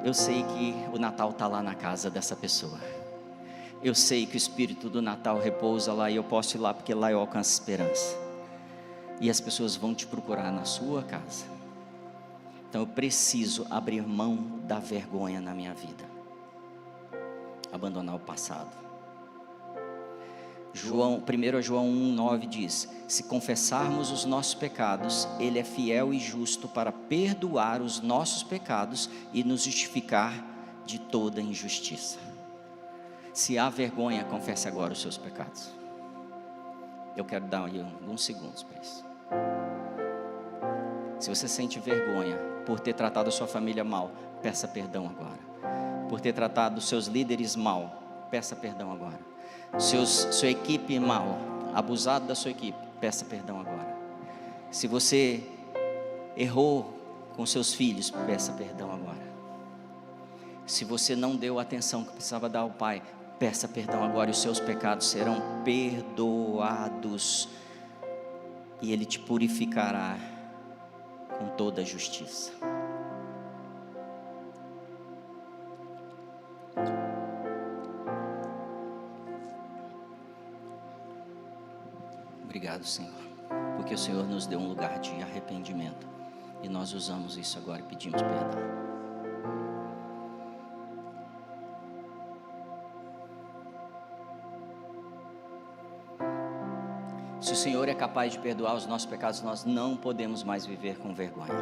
Eu sei que o Natal está lá na casa dessa pessoa. Eu sei que o Espírito do Natal repousa lá e eu posso ir lá porque lá eu alcanço esperança. E as pessoas vão te procurar na sua casa. Então eu preciso abrir mão da vergonha na minha vida. Abandonar o passado. 1 João 1,9 diz: se confessarmos os nossos pecados, Ele é fiel e justo para perdoar os nossos pecados e nos justificar de toda injustiça. Se há vergonha, confesse agora os seus pecados. Eu quero dar aí alguns segundos para isso. Se você sente vergonha por ter tratado a sua família mal, peça perdão agora. Por ter tratado os seus líderes mal, peça perdão agora. Sua equipe mal, abusado da sua equipe, peça perdão agora. Se você errou com seus filhos, peça perdão agora. Se você não deu a atenção que precisava dar ao pai, peça perdão agora e os seus pecados serão perdoados e Ele te purificará com toda a justiça. Obrigado, Senhor, porque o Senhor nos deu um lugar de arrependimento e nós usamos isso agora e pedimos perdão. Se o Senhor é capaz de perdoar os nossos pecados, nós não podemos mais viver com vergonha.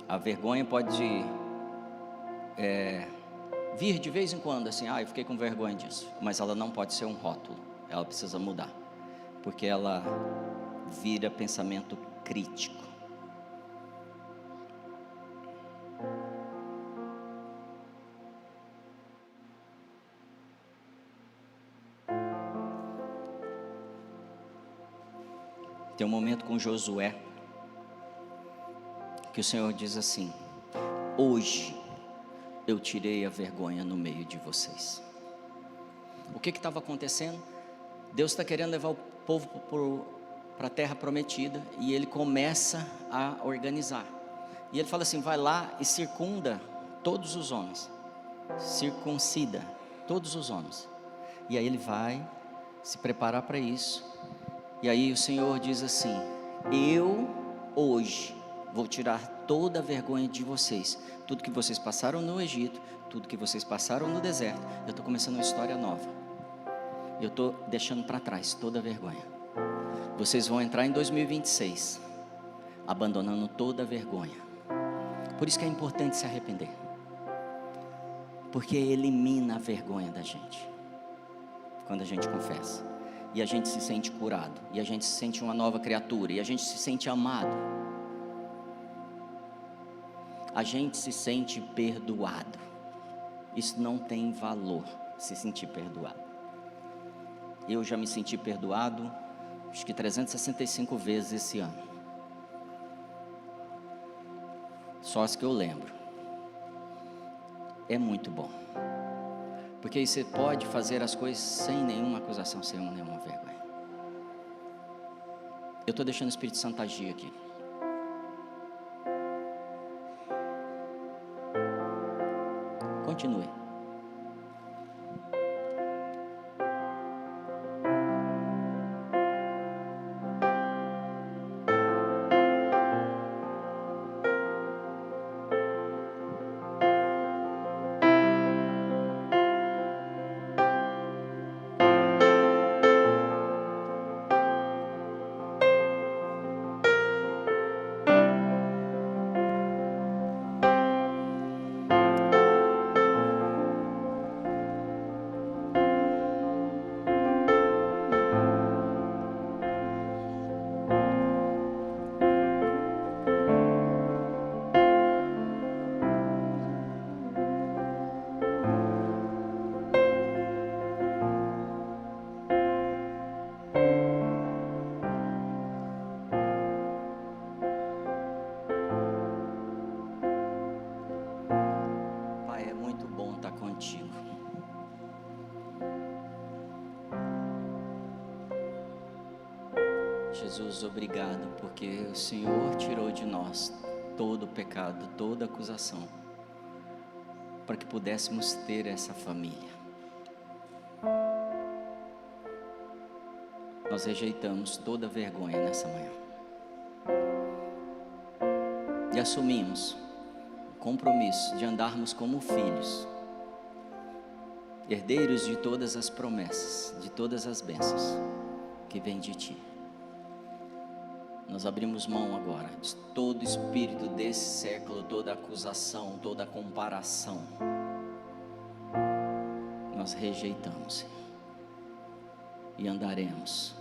A vergonha pode vir de vez em quando, assim, eu fiquei com vergonha disso, mas ela não pode ser um rótulo, ela precisa mudar. Porque ela vira pensamento crítico. Tem um momento com Josué que o Senhor diz assim: hoje eu tirei a vergonha no meio de vocês. O que estava acontecendo? Deus está querendo levar o povo para a terra prometida e Ele começa a organizar. E Ele fala assim: vai lá e circunda todos os homens, circuncida todos os homens. E aí Ele vai se preparar para isso. E aí o Senhor diz assim: eu hoje vou tirar toda a vergonha de vocês. Tudo que vocês passaram no Egito, tudo que vocês passaram no deserto, eu estou começando uma história nova. Eu estou deixando para trás toda a vergonha. Vocês vão entrar em 2026 abandonando toda a vergonha. Por isso que é importante se arrepender, porque elimina a vergonha da gente quando a gente confessa. E a gente se sente curado, e a gente se sente uma nova criatura, e a gente se sente amado. A gente se sente perdoado. Isso não tem valor, se sentir perdoado. Eu já me senti perdoado, acho que 365 vezes esse ano. Só as que eu lembro. É muito bom. Porque aí você pode fazer as coisas sem nenhuma acusação, sem nenhuma vergonha. Eu estou deixando o Espírito Santo agir aqui. Continue. Jesus, obrigado, porque o Senhor tirou de nós todo o pecado, toda acusação, para que pudéssemos ter essa família. Nós rejeitamos toda vergonha nessa manhã e assumimos o compromisso de andarmos como filhos, herdeiros de todas as promessas, de todas as bênçãos que vêm de Ti. Nós abrimos mão agora de todo espírito desse século, toda acusação, toda comparação. Nós rejeitamos, Senhor, e andaremos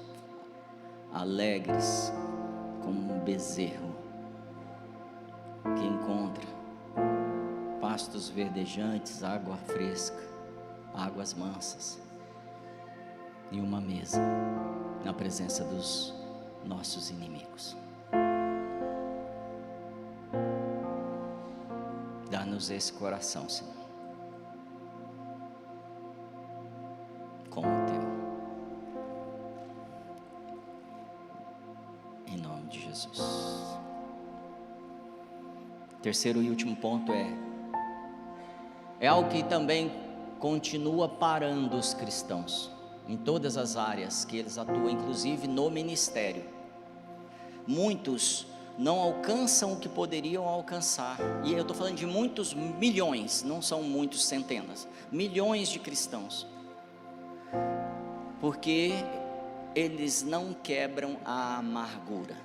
alegres como um bezerro que encontra pastos verdejantes, água fresca, águas mansas e uma mesa na presença dos nossos inimigos. Dá-nos esse coração, Senhor, como o Teu, em nome de Jesus. Terceiro e último ponto é algo que também continua parando os cristãos em todas as áreas que eles atuam, inclusive no ministério. Muitos não alcançam o que poderiam alcançar, e eu estou falando de muitos milhões, não são muitos centenas, milhões de cristãos, porque eles não quebram a amargura.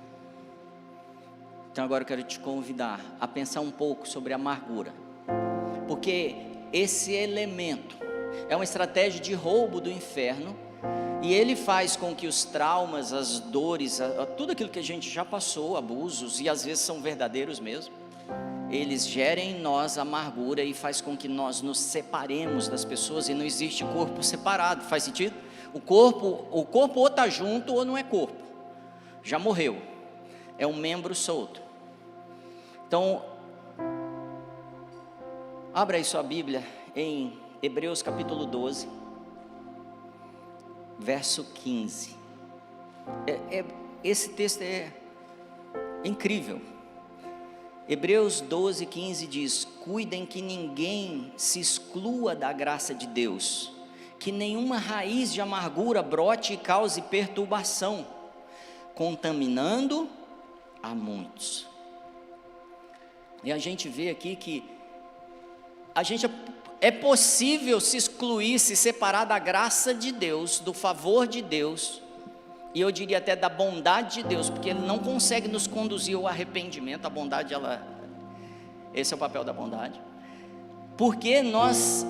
Então agora eu quero te convidar a pensar um pouco sobre a amargura, porque esse elemento é uma estratégia de roubo do inferno, e ele faz com que os traumas, as dores, tudo aquilo que a gente já passou, abusos, e às vezes são verdadeiros mesmo, eles gerem em nós amargura e faz com que nós nos separemos das pessoas, e não existe corpo separado. Faz sentido? O corpo ou está junto ou não é corpo, já morreu, é um membro solto. Então, abra aí sua Bíblia em Hebreus capítulo 12, verso 15. Esse texto é incrível. Hebreus 12, 15 diz: cuidem que ninguém se exclua da graça de Deus, que nenhuma raiz de amargura brote e cause perturbação, contaminando a muitos. E a gente vê aqui que é possível se excluir, se separar da graça de Deus, do favor de Deus, e eu diria até da bondade de Deus, porque Ele não consegue nos conduzir ao arrependimento. A bondade, esse é o papel da bondade, porque nós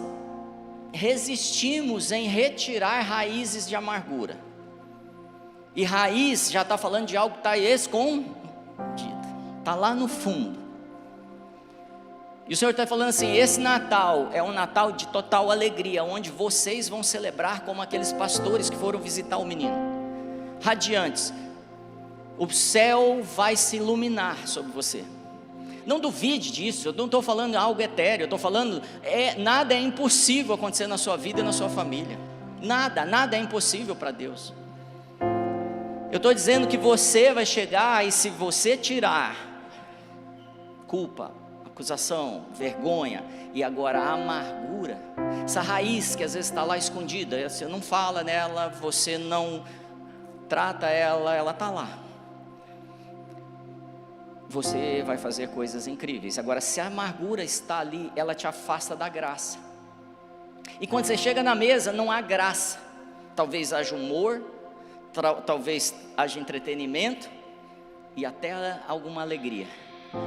resistimos em retirar raízes de amargura, e raiz já está falando de algo que está escondido, está lá no fundo. E o Senhor está falando assim: esse Natal é um Natal de total alegria, onde vocês vão celebrar como aqueles pastores que foram visitar o menino, radiantes. O céu vai se iluminar sobre você. Não duvide disso. Eu não estou falando algo etéreo, eu estou falando, nada é impossível acontecer na sua vida e na sua família. Nada é impossível para Deus. Eu estou dizendo que você vai chegar, e se você tirar culpa, acusação, vergonha, e agora a amargura, essa raiz que às vezes está lá escondida, você não fala nela, você não trata ela está lá, você vai fazer coisas incríveis. Agora, se a amargura está ali, ela te afasta da graça, e quando você chega na mesa, não há graça. Talvez haja humor, talvez haja entretenimento, e até alguma alegria,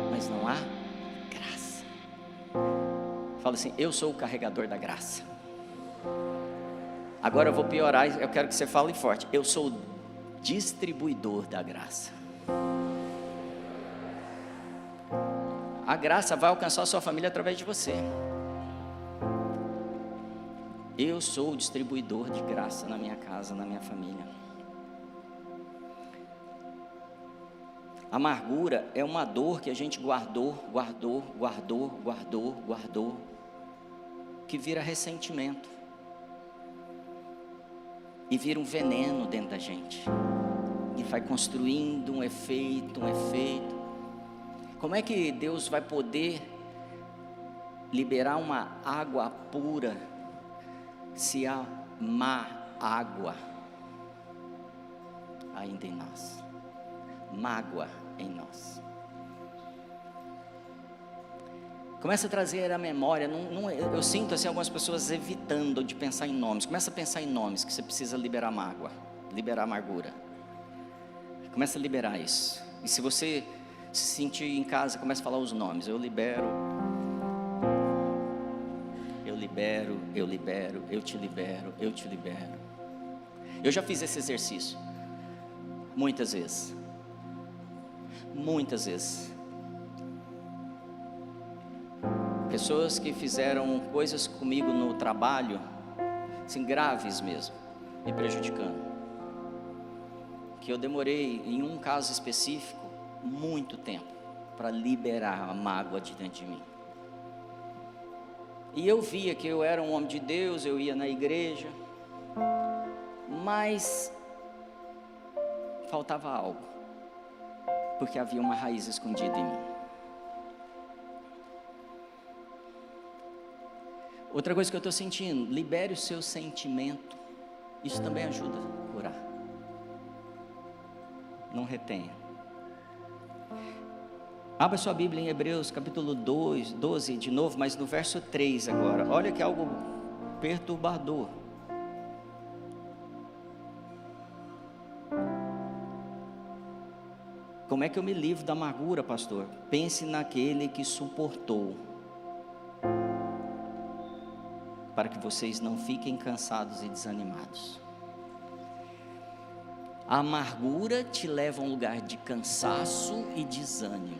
mas não há graça. Fala assim: eu sou o carregador da graça. Agora eu vou piorar, eu quero que você fale forte: eu sou o distribuidor da graça. A graça vai alcançar a sua família através de você. Eu sou o distribuidor de graça na minha casa, na minha família. Amargura é uma dor que a gente guardou, que vira ressentimento, e vira um veneno dentro da gente, e vai construindo um efeito. Como é que Deus vai poder liberar uma água pura se há má água ainda em nós? Mágoa em nós. Começa a trazer a memória. Eu sinto assim algumas pessoas evitando de pensar em nomes. Começa a pensar em nomes, que você precisa liberar mágoa, liberar amargura. Começa a liberar isso. E se você se sentir em casa, começa a falar os nomes. Eu libero, eu te libero. Eu já fiz esse exercício muitas vezes. Pessoas que fizeram coisas comigo no trabalho, assim, graves mesmo, me prejudicando, que eu demorei, em um caso específico, muito tempo para liberar a mágoa de dentro de mim. E eu via que eu era um homem de Deus, eu ia na igreja, mas faltava algo, porque havia uma raiz escondida em mim. Outra coisa que eu estou sentindo, libere o seu sentimento. Isso também ajuda a curar. Não retenha. Abra sua Bíblia em Hebreus capítulo 12 de novo, mas no verso 3 agora. Olha que algo perturbador. Como é que eu me livro da amargura, pastor? Pense naquele que suportou, para que vocês não fiquem cansados e desanimados. A amargura te leva a um lugar de cansaço e desânimo.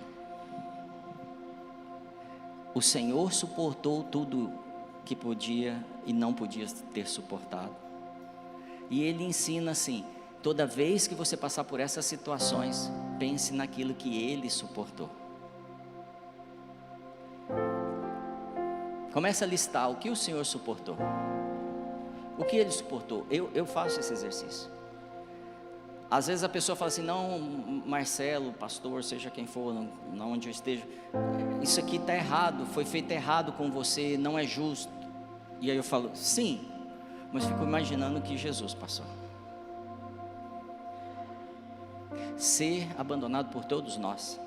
O Senhor suportou tudo que podia e não podia ter suportado. E Ele ensina assim: toda vez que você passar por essas situações, pense naquilo que Ele suportou. Começa a listar o que o Senhor suportou. O que Ele suportou. Eu faço esse exercício. Às vezes a pessoa fala assim: não, Marcelo, pastor, seja quem for, não onde eu esteja, isso aqui está errado, foi feito errado com você, não é justo. E aí eu falo: sim, mas fico imaginando o que Jesus passou. Ser abandonado por todos nós,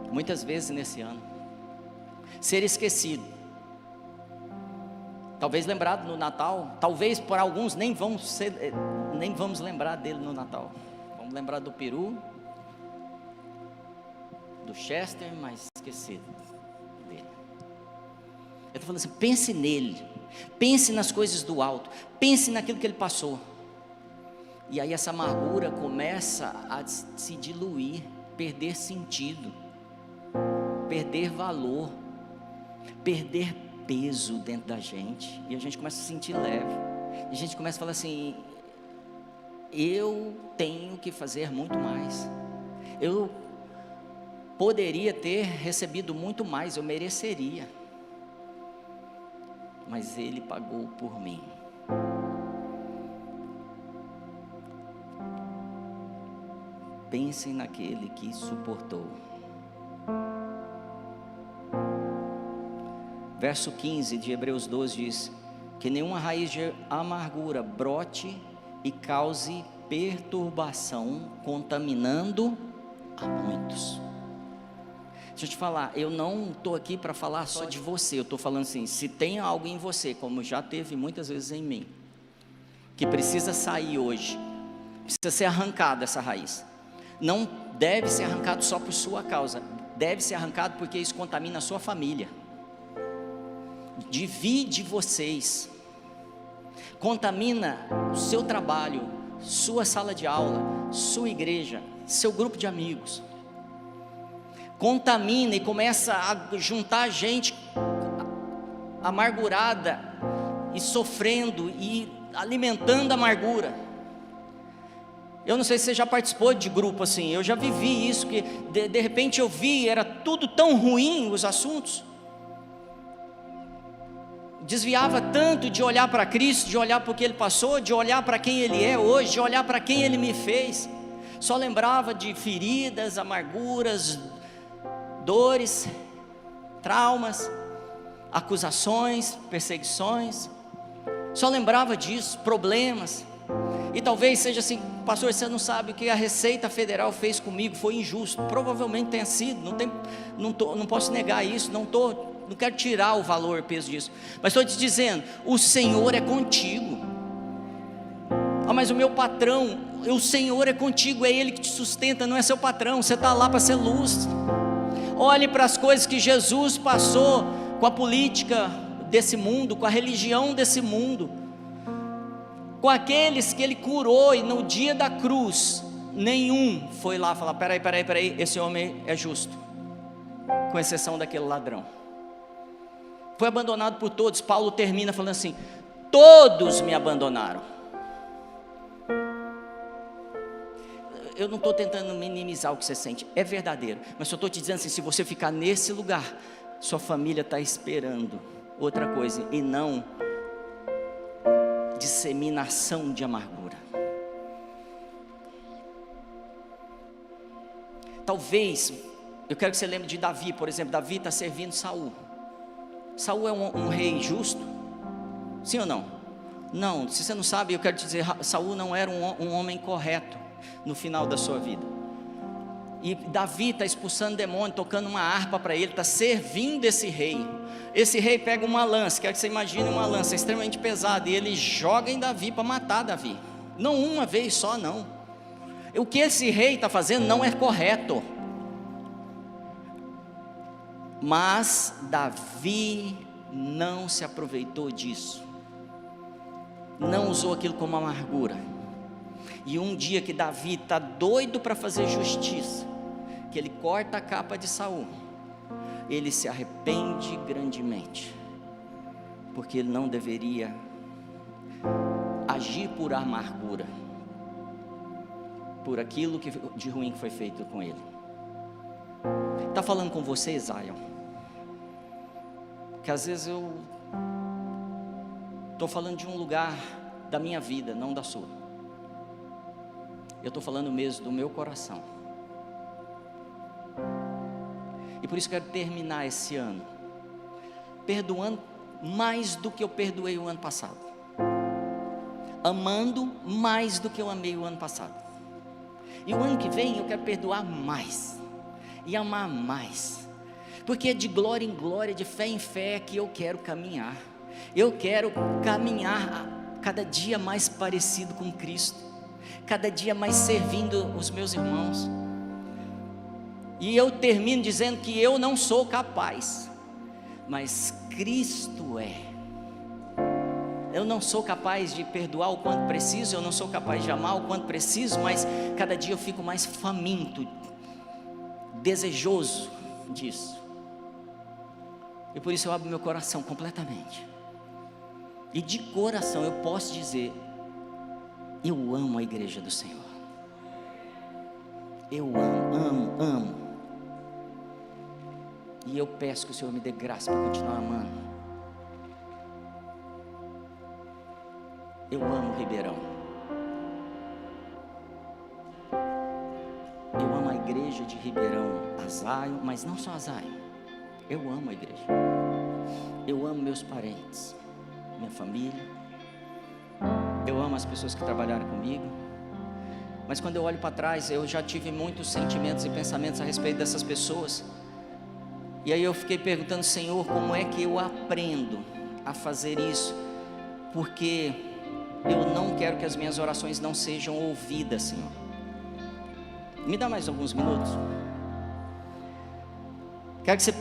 muitas vezes nesse ano. Ser esquecido. Talvez lembrado no Natal, talvez por alguns nem vamos lembrar dele no Natal. Vamos lembrar do peru, do Chester, mas esquecido dele. Eu estou falando assim: pense nele, pense nas coisas do alto, pense naquilo que ele passou. E aí essa amargura começa a se diluir, perder sentido, perder valor, perder peso dentro da gente, e a gente começa a se sentir leve, e a gente começa a falar assim: eu tenho que fazer muito mais, eu poderia ter recebido muito mais, eu mereceria, mas Ele pagou por mim. Pensem naquele que suportou. Verso 15 de Hebreus 12 diz: que nenhuma raiz de amargura brote e cause perturbação, contaminando a muitos. Deixa eu te falar, eu não estou aqui para falar só de você, eu estou falando assim: se tem algo em você, como já teve muitas vezes em mim, que precisa sair hoje, precisa ser arrancado essa raiz. Não deve ser arrancado só por sua causa, deve ser arrancado porque isso contamina a sua família, divide vocês, contamina o seu trabalho, sua sala de aula, sua igreja, seu grupo de amigos, contamina e começa a juntar gente amargurada e sofrendo e alimentando a amargura. Eu não sei se você já participou de grupo assim, eu já vivi isso, que de repente eu vi, era tudo tão ruim os assuntos, desviava tanto de olhar para Cristo, de olhar para o que Ele passou, de olhar para quem Ele é hoje, de olhar para quem Ele me fez, Só lembrava de feridas, amarguras, dores, traumas, acusações, perseguições. Só lembrava disso, problemas. E talvez seja assim: pastor, você não sabe o que a Receita Federal fez comigo, foi injusto. Provavelmente tenha sido, não posso negar isso, não quero tirar o valor, o peso disso, mas estou te dizendo, o Senhor é contigo. Mas o meu patrão, o Senhor é contigo, é Ele que te sustenta, não é seu patrão, você está lá para ser luz. Olhe para as coisas que Jesus passou com a política desse mundo, com a religião desse mundo, com aqueles que Ele curou, e no dia da cruz, nenhum foi lá falar: peraí, esse homem é justo, com exceção daquele ladrão. Foi abandonado por todos. Paulo termina falando assim: todos me abandonaram. Eu não estou tentando minimizar o que você sente, é verdadeiro, mas só estou te dizendo assim: se você ficar nesse lugar, sua família está esperando outra coisa, e não disseminação de amargura. Talvez, eu quero que você lembre de Davi, por exemplo. Davi está servindo Saul. Saul é um rei justo? Sim ou não? Não, se você não sabe, eu quero te dizer, Saul não era um homem correto no final da sua vida. E Davi está expulsando demônio, tocando uma harpa para ele, está servindo esse rei. Esse rei pega uma lança, quero que você imagine uma lança extremamente pesada, e ele joga em Davi para matar Davi. Não uma vez só, não. O que esse rei está fazendo não é correto. Mas Davi não se aproveitou disso, não usou aquilo como amargura. E um dia que Davi está doido para fazer justiça, que ele corta a capa de Saul, ele se arrepende grandemente, porque ele não deveria agir por amargura, por aquilo de ruim que foi feito com ele. Está falando com você, Zion, que às vezes eu estou falando de um lugar da minha vida, não da sua. Eu estou falando mesmo do meu coração. E por isso quero terminar esse ano perdoando mais do que eu perdoei o ano passado, amando mais do que eu amei o ano passado. E o ano que vem eu quero perdoar mais e amar mais, porque é de glória em glória, de fé em fé que eu quero caminhar. Eu quero caminhar cada dia mais parecido com Cristo, cada dia mais servindo os meus irmãos. E eu termino dizendo que eu não sou capaz, mas Cristo é. Eu não sou capaz de perdoar o quanto preciso, eu não sou capaz de amar o quanto preciso, mas cada dia eu fico mais faminto, desejoso disso. E por isso eu abro meu coração completamente. E de coração eu posso dizer: eu amo a igreja do Senhor. Eu amo. E eu peço que o Senhor me dê graça para continuar amando. Eu amo Ribeirão. Eu amo a igreja de Ribeirão, a Zion, mas não só a Zion. Eu amo a igreja. Eu amo meus parentes, minha família. Eu amo as pessoas que trabalharam comigo. Mas quando eu olho para trás, eu já tive muitos sentimentos e pensamentos a respeito dessas pessoas. E aí eu fiquei perguntando: Senhor, como é que eu aprendo a fazer isso? Porque eu não quero que as minhas orações não sejam ouvidas, Senhor. Me dá mais alguns minutos. Quero que você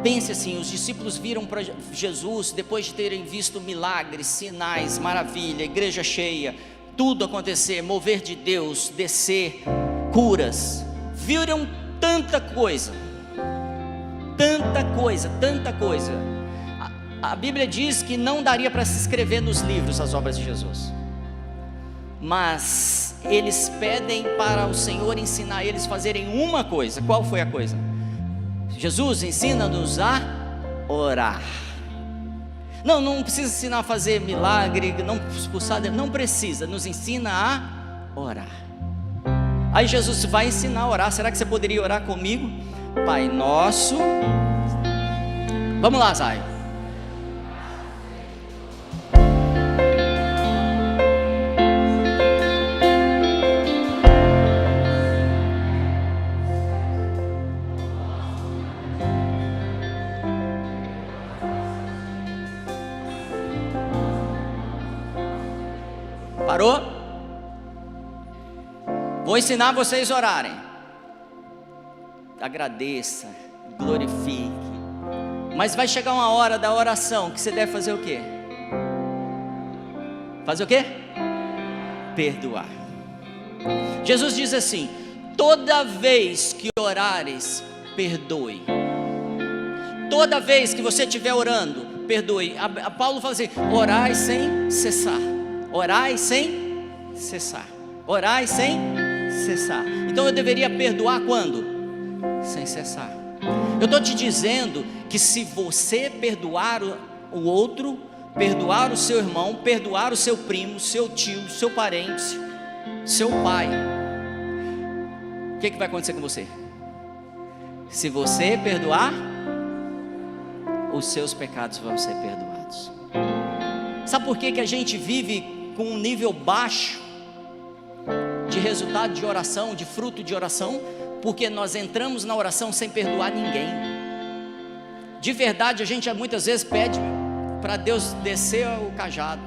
pense assim: os discípulos viram para Jesus, depois de terem visto milagres, sinais, maravilha, igreja cheia, tudo acontecer, mover de Deus, descer, curas, viram tanta coisa. A Bíblia diz que não daria para se escrever nos livros as obras de Jesus, mas eles pedem para o Senhor ensinar eles a fazerem uma coisa. Qual foi a coisa? Jesus, ensina-nos a orar. Não precisa ensinar a fazer milagre, não expulsar, não precisa, nos ensina a orar. Aí Jesus vai ensinar a orar. Será que você poderia orar comigo? Pai Nosso. Vamos lá, Zay. Parou? Vou ensinar vocês a orarem. Agradeça, glorifique. Mas vai chegar uma hora da oração que você deve fazer o quê? Fazer o quê? Perdoar. Jesus diz assim: toda vez que orares, perdoe. Toda vez que você estiver orando, perdoe. Paulo fala assim: orai sem cessar. Orai sem cessar. Orai sem cessar. Então eu deveria perdoar quando? Sem cessar. Eu estou te dizendo que se você perdoar o outro, perdoar o seu irmão, perdoar o seu primo, seu tio, seu parente, seu pai, o que vai acontecer com você? Se você perdoar, os seus pecados vão ser perdoados. Sabe por que a gente vive com um nível baixo de resultado de oração, de fruto de oração? Porque nós entramos na oração sem perdoar ninguém. De verdade, a gente muitas vezes pede para Deus descer o cajado.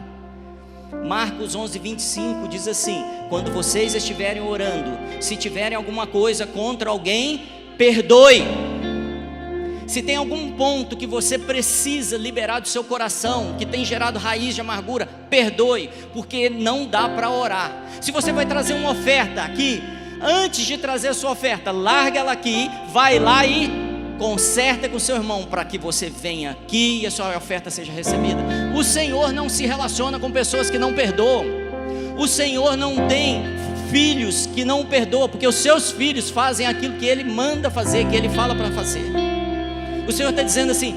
Marcos 11:25 diz assim: quando vocês estiverem orando, se tiverem alguma coisa contra alguém, perdoe. Se tem algum ponto que você precisa liberar do seu coração, que tem gerado raiz de amargura, perdoe, porque não dá para orar. Se você vai trazer uma oferta aqui, antes de trazer a sua oferta, larga ela aqui, vai lá e conserta com seu irmão, para que você venha aqui e a sua oferta seja recebida. O Senhor não se relaciona com pessoas que não perdoam. O Senhor não tem filhos que não perdoam, porque os seus filhos fazem aquilo que Ele manda fazer, que Ele fala para fazer. O Senhor está dizendo assim: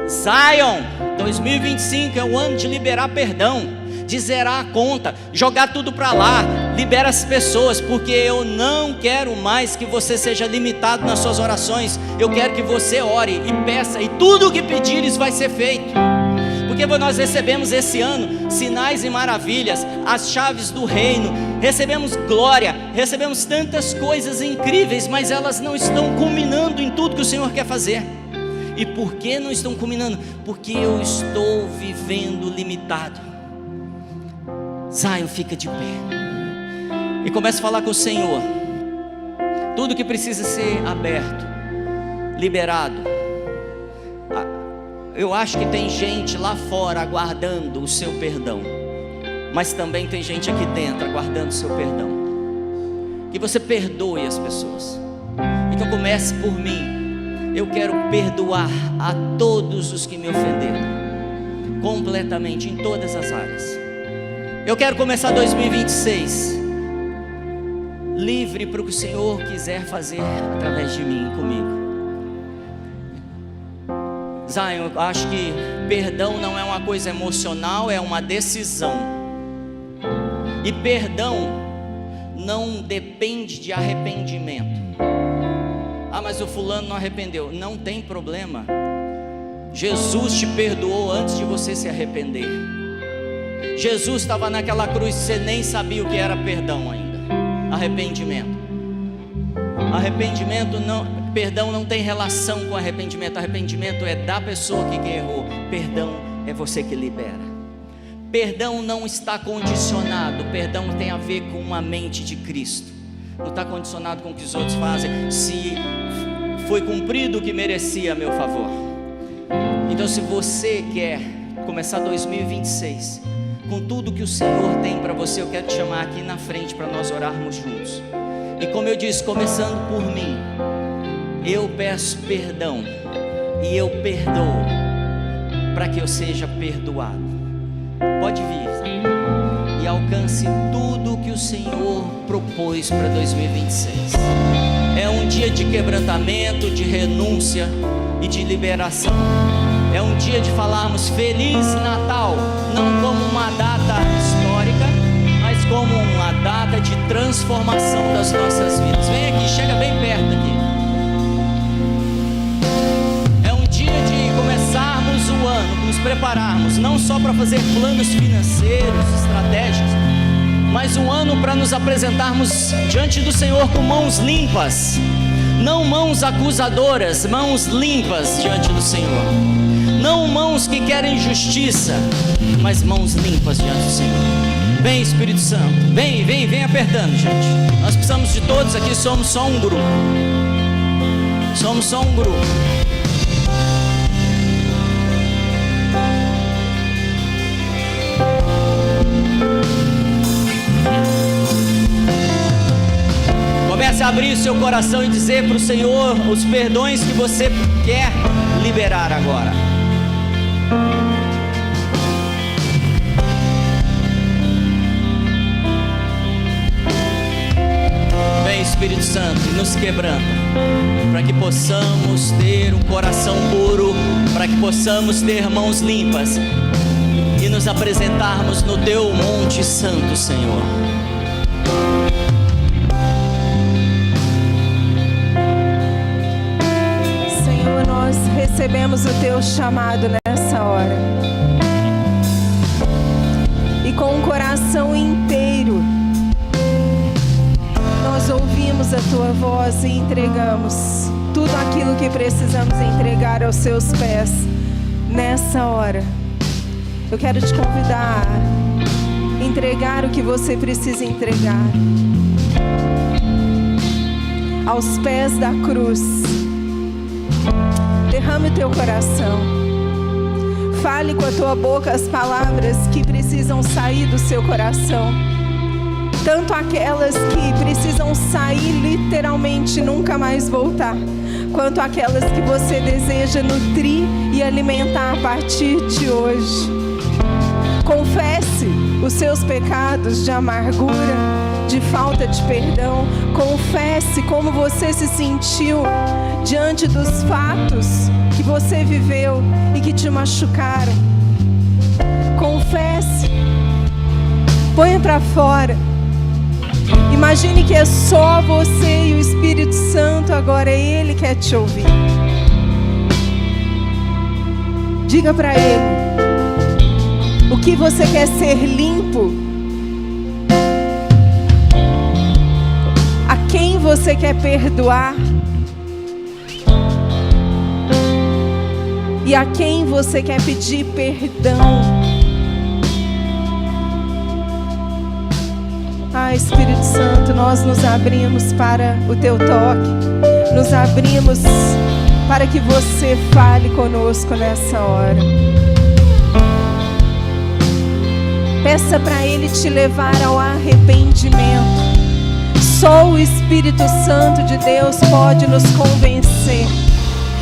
Zion, 2025 é o ano de liberar perdão, de zerar a conta, jogar tudo para lá, libera as pessoas, porque eu não quero mais que você seja limitado nas suas orações. Eu quero que você ore e peça, e tudo o que pedires vai ser feito. Porque nós recebemos esse ano sinais e maravilhas, as chaves do reino, recebemos glória, recebemos tantas coisas incríveis, mas elas não estão culminando em tudo que o Senhor quer fazer. E por que não estão culminando? Porque eu estou vivendo limitado. Zion, fica de pé e começa a falar com o Senhor. Tudo que precisa ser aberto, liberado. Eu acho que tem gente lá fora aguardando o seu perdão, mas também tem gente aqui dentro aguardando o seu perdão. Que você perdoe as pessoas. Então comece por mim. Eu quero perdoar a todos os que me ofenderam, completamente, em todas as áreas. Eu quero começar 2026 livre para o que o Senhor quiser fazer através de mim, comigo. Zion, eu acho que perdão não é uma coisa emocional, é uma decisão. E perdão não depende de arrependimento. Ah, mas o fulano não arrependeu. Não tem problema. Jesus te perdoou antes de você se arrepender. Jesus estava naquela cruz, você nem sabia o que era perdão ainda. Arrependimento. Perdão não tem relação com arrependimento. Arrependimento é da pessoa que errou. Perdão é você que libera. Perdão não está condicionado. Perdão tem a ver com a mente de Cristo. Não está condicionado com o que os outros fazem. Se foi cumprido o que merecia a meu favor. Então, se você quer começar 2026 com tudo que o Senhor tem para você, eu quero te chamar aqui na frente para nós orarmos juntos. E como eu disse, começando por mim, eu peço perdão e eu perdoo para que eu seja perdoado. Pode vir, sabe? E alcance tudo que o Senhor propôs para 2026. É um dia de quebrantamento, de renúncia e de liberação. É um dia de falarmos Feliz Natal, não como uma data histórica, mas como uma data data de transformação das nossas vidas. Vem aqui, chega bem perto aqui. É um dia de começarmos o ano, nos prepararmos, não só para fazer planos financeiros, estratégicos, mas um ano para nos apresentarmos diante do Senhor com mãos limpas. Não mãos acusadoras, mãos limpas diante do Senhor. Não mãos que querem justiça, mas mãos limpas diante do Senhor. Vem, Espírito Santo, vem apertando, gente. Nós precisamos de todos aqui, somos só um grupo. Somos só um grupo. Comece a abrir o seu coração e dizer para o Senhor os perdões que você quer liberar agora. Vem, Espírito Santo, e nos quebranta, para que possamos ter um coração puro, para que possamos ter mãos limpas e nos apresentarmos no Teu monte santo, Senhor. Nós recebemos o Teu chamado nessa hora, e com o coração inteiro nós ouvimos a Tua voz e entregamos tudo aquilo que precisamos entregar aos Seus pés. Nessa hora eu quero te convidar a entregar o que você precisa entregar aos pés da cruz. Derrame o teu coração. Fale com a tua boca as palavras que precisam sair do seu coração. Tanto aquelas que precisam sair literalmente e nunca mais voltar, quanto aquelas que você deseja nutrir e alimentar a partir de hoje. Confesse os seus pecados de amargura, de falta de perdão. Confesse como você se sentiu diante dos fatos que você viveu e que te machucaram. Confesse. Ponha para fora. Imagine que é só você e o Espírito Santo. Agora Ele quer te ouvir. Diga para Ele o que você quer ser limpo, a quem você quer perdoar e a quem você quer pedir perdão. Espírito Santo, nós nos abrimos para o Teu toque, nos abrimos para que você fale conosco nessa hora. Peça para Ele te levar ao arrependimento. Só o Espírito Santo de Deus pode nos convencer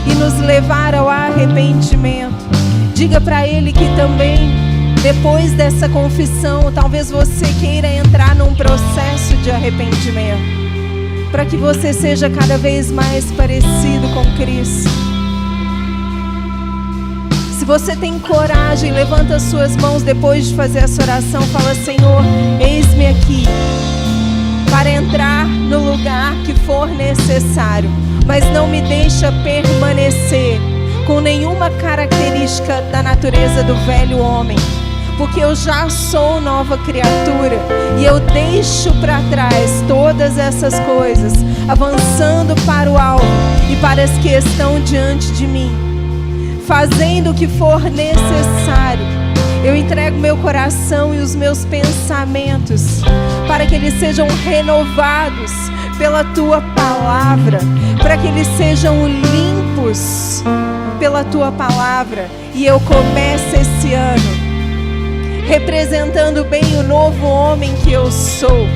e nos levar ao arrependimento. Diga para Ele que também, depois dessa confissão, talvez você queira entrar num processo de arrependimento, para que você seja cada vez mais parecido com Cristo. Se você tem coragem, levanta as suas mãos depois de fazer essa oração. Fala: Senhor, eis-me aqui para entrar no lugar que for necessário, mas não me deixa permanecer com nenhuma característica da natureza do velho homem, porque eu já sou nova criatura e eu deixo para trás todas essas coisas, avançando para o alvo e para as que estão diante de mim, fazendo o que for necessário. Eu entrego meu coração e os meus pensamentos para que eles sejam renovados pela Tua palavra, para que eles sejam limpos pela Tua palavra, e eu comece esse ano representando bem o novo homem que eu sou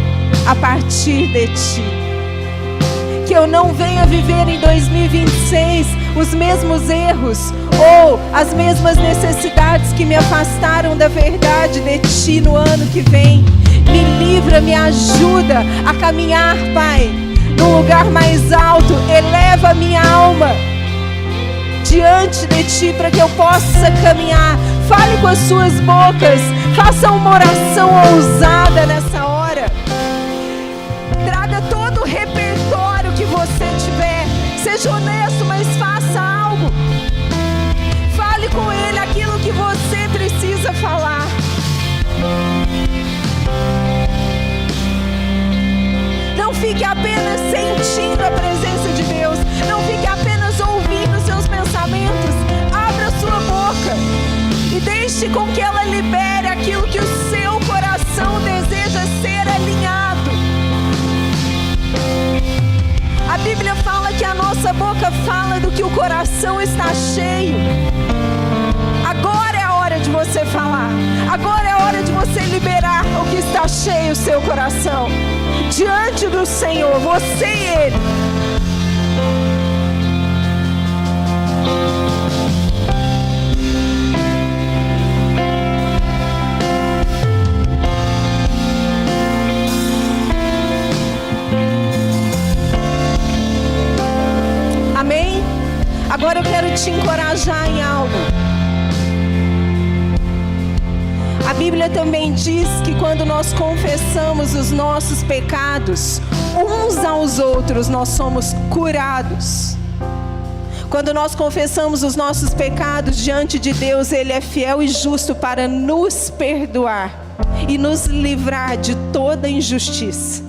a partir de Ti. Que eu não venha viver em 2026 os mesmos erros ou as mesmas necessidades que me afastaram da verdade de Ti no ano que vem. Me livra, me ajuda a caminhar, Pai, num lugar mais alto. Eleva a minha alma diante de Ti para que eu possa caminhar. Fale com as suas bocas, faça uma oração ousada nessa hora. seja honesto, mas faça algo. Fale com Ele aquilo que você precisa falar. Não fique apenas sentindo a presença de Deus. Não fique apenas ouvindo seus pensamentos. Abra sua boca e deixe com que ela libere aquilo que o seu coração deseja ser alinhado. A Bíblia fala que a nossa boca fala do que o coração está cheio. Agora é a hora de você falar. Agora é a hora de você liberar o que está cheio o seu coração. Diante do Senhor, você e Ele. Amém? Agora eu quero te encorajar em algo. A Bíblia também diz que quando nós confessamos os nossos pecados uns aos outros, nós somos curados. Quando nós confessamos os nossos pecados diante de Deus, Ele é fiel e justo para nos perdoar e nos livrar de toda injustiça.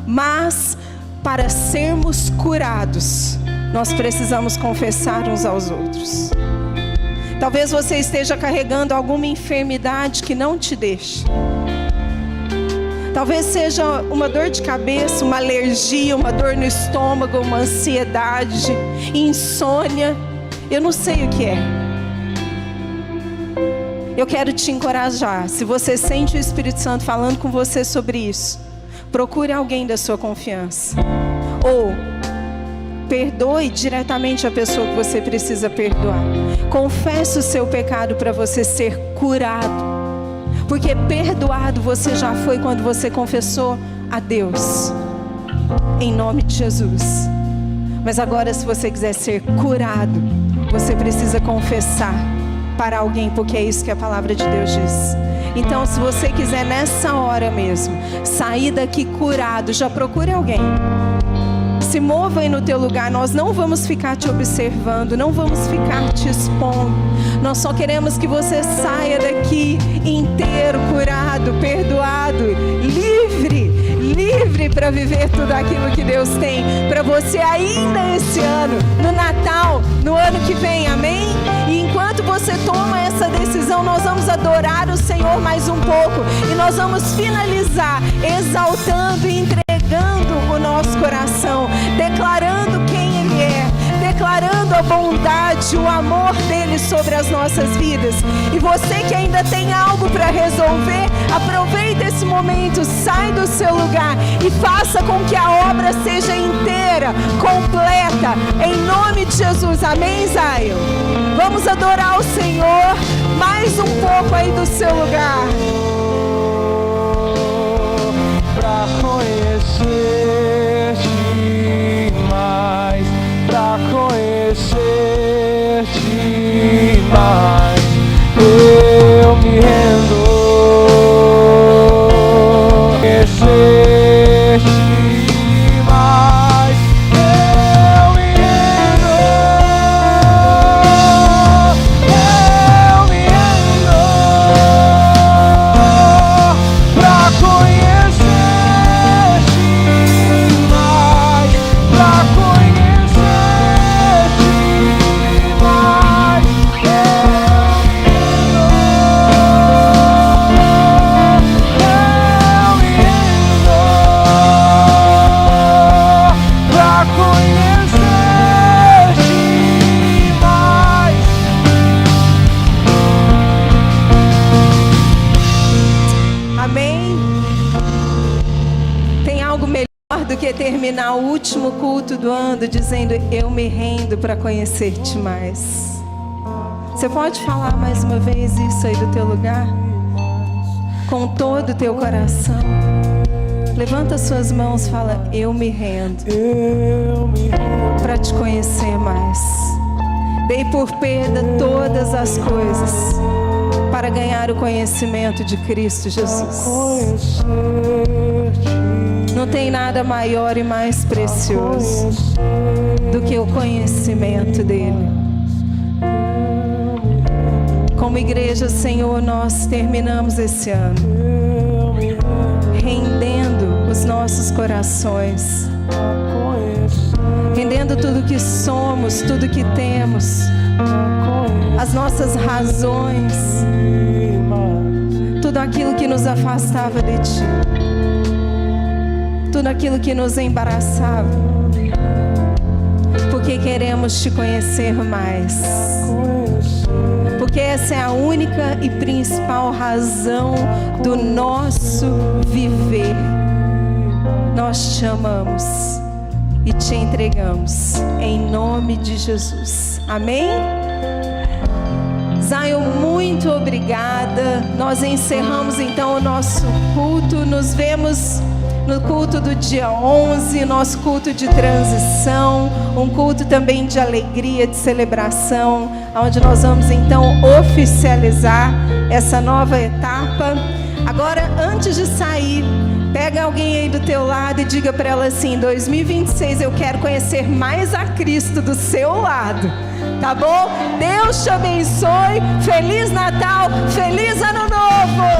Mas para sermos curados, nós precisamos confessar uns aos outros. Talvez você esteja carregando alguma enfermidade que não te deixa. Talvez seja uma dor de cabeça, uma alergia, uma dor no estômago, uma ansiedade, insônia. Eu não sei o que é. Eu quero te encorajar. Se você sente o Espírito Santo falando com você sobre isso, procure alguém da sua confiança. Ou perdoe diretamente a pessoa que você precisa perdoar. Confesse o seu pecado para você ser curado. Porque perdoado você já foi quando você confessou a Deus. Em nome de Jesus. Mas agora, se você quiser ser curado, você precisa confessar para alguém, porque é isso que a palavra de Deus diz. Então, se você quiser nessa hora mesmo sair daqui curado, já procure alguém. Se mova aí no teu lugar. Nós não vamos ficar te observando, não vamos ficar te expondo. Nós só queremos que você saia daqui inteiro, curado, perdoado, livre para viver tudo aquilo que Deus tem para você ainda esse ano, no Natal, no ano que vem, amém? E enquanto você toma essa decisão, nós vamos adorar o Senhor mais um pouco e nós vamos finalizar exaltando e entregando o nosso coração, declarando quem Ele é, declarando a bondade, o amor dele sobre as nossas vidas. E você que ainda tem algo para resolver, aproveita esse momento, sai do seu lugar e faça com que a obra seja inteira, completa, em nome de Jesus, amém, Zion? Vamos adorar o Senhor mais um pouco aí do seu lugar. Pra conhecer-te mais, pra conhecer-te mais, eu me rendo. Conhecer-te mais, eu me rendo. Eu me rendo. Pra conhecer-te mais, pra conhecer-te mais, eu me rendo. Pra conhecer-te mais. Amém? Tem algo melhor do que terminar o último culto do ano dizendo: eu me rendo para conhecer-te mais. Você pode falar mais uma vez isso aí do teu lugar? Com todo o teu coração. Levanta suas mãos e fala: eu me rendo Eu me rendo. para te conhecer mais. Dei por perda todas as coisas para ganhar o conhecimento de Cristo Jesus. Conhecer-te. No Não tem nada maior e mais precioso do que o conhecimento dele. Como igreja, Senhor, nós terminamos esse ano rendendo os nossos corações, rendendo tudo que somos, tudo que temos, as nossas razões, tudo aquilo que nos afastava de Ti, tudo aquilo que nos embaraçava, porque queremos Te conhecer mais, porque essa é a única e principal razão do nosso viver. Nós Te amamos e Te entregamos em nome de Jesus. Amém? Zion, muito obrigada. Nós encerramos então o nosso culto. Nos vemos no culto do dia 11, nosso culto de transição, um culto também de alegria, de celebração, onde nós vamos então oficializar essa nova etapa. Agora, antes de sair, pega alguém aí do teu lado e diga para ela assim: 2026 eu quero conhecer mais a Cristo do seu lado, tá bom? Deus te abençoe, Feliz Natal, Feliz Ano Novo!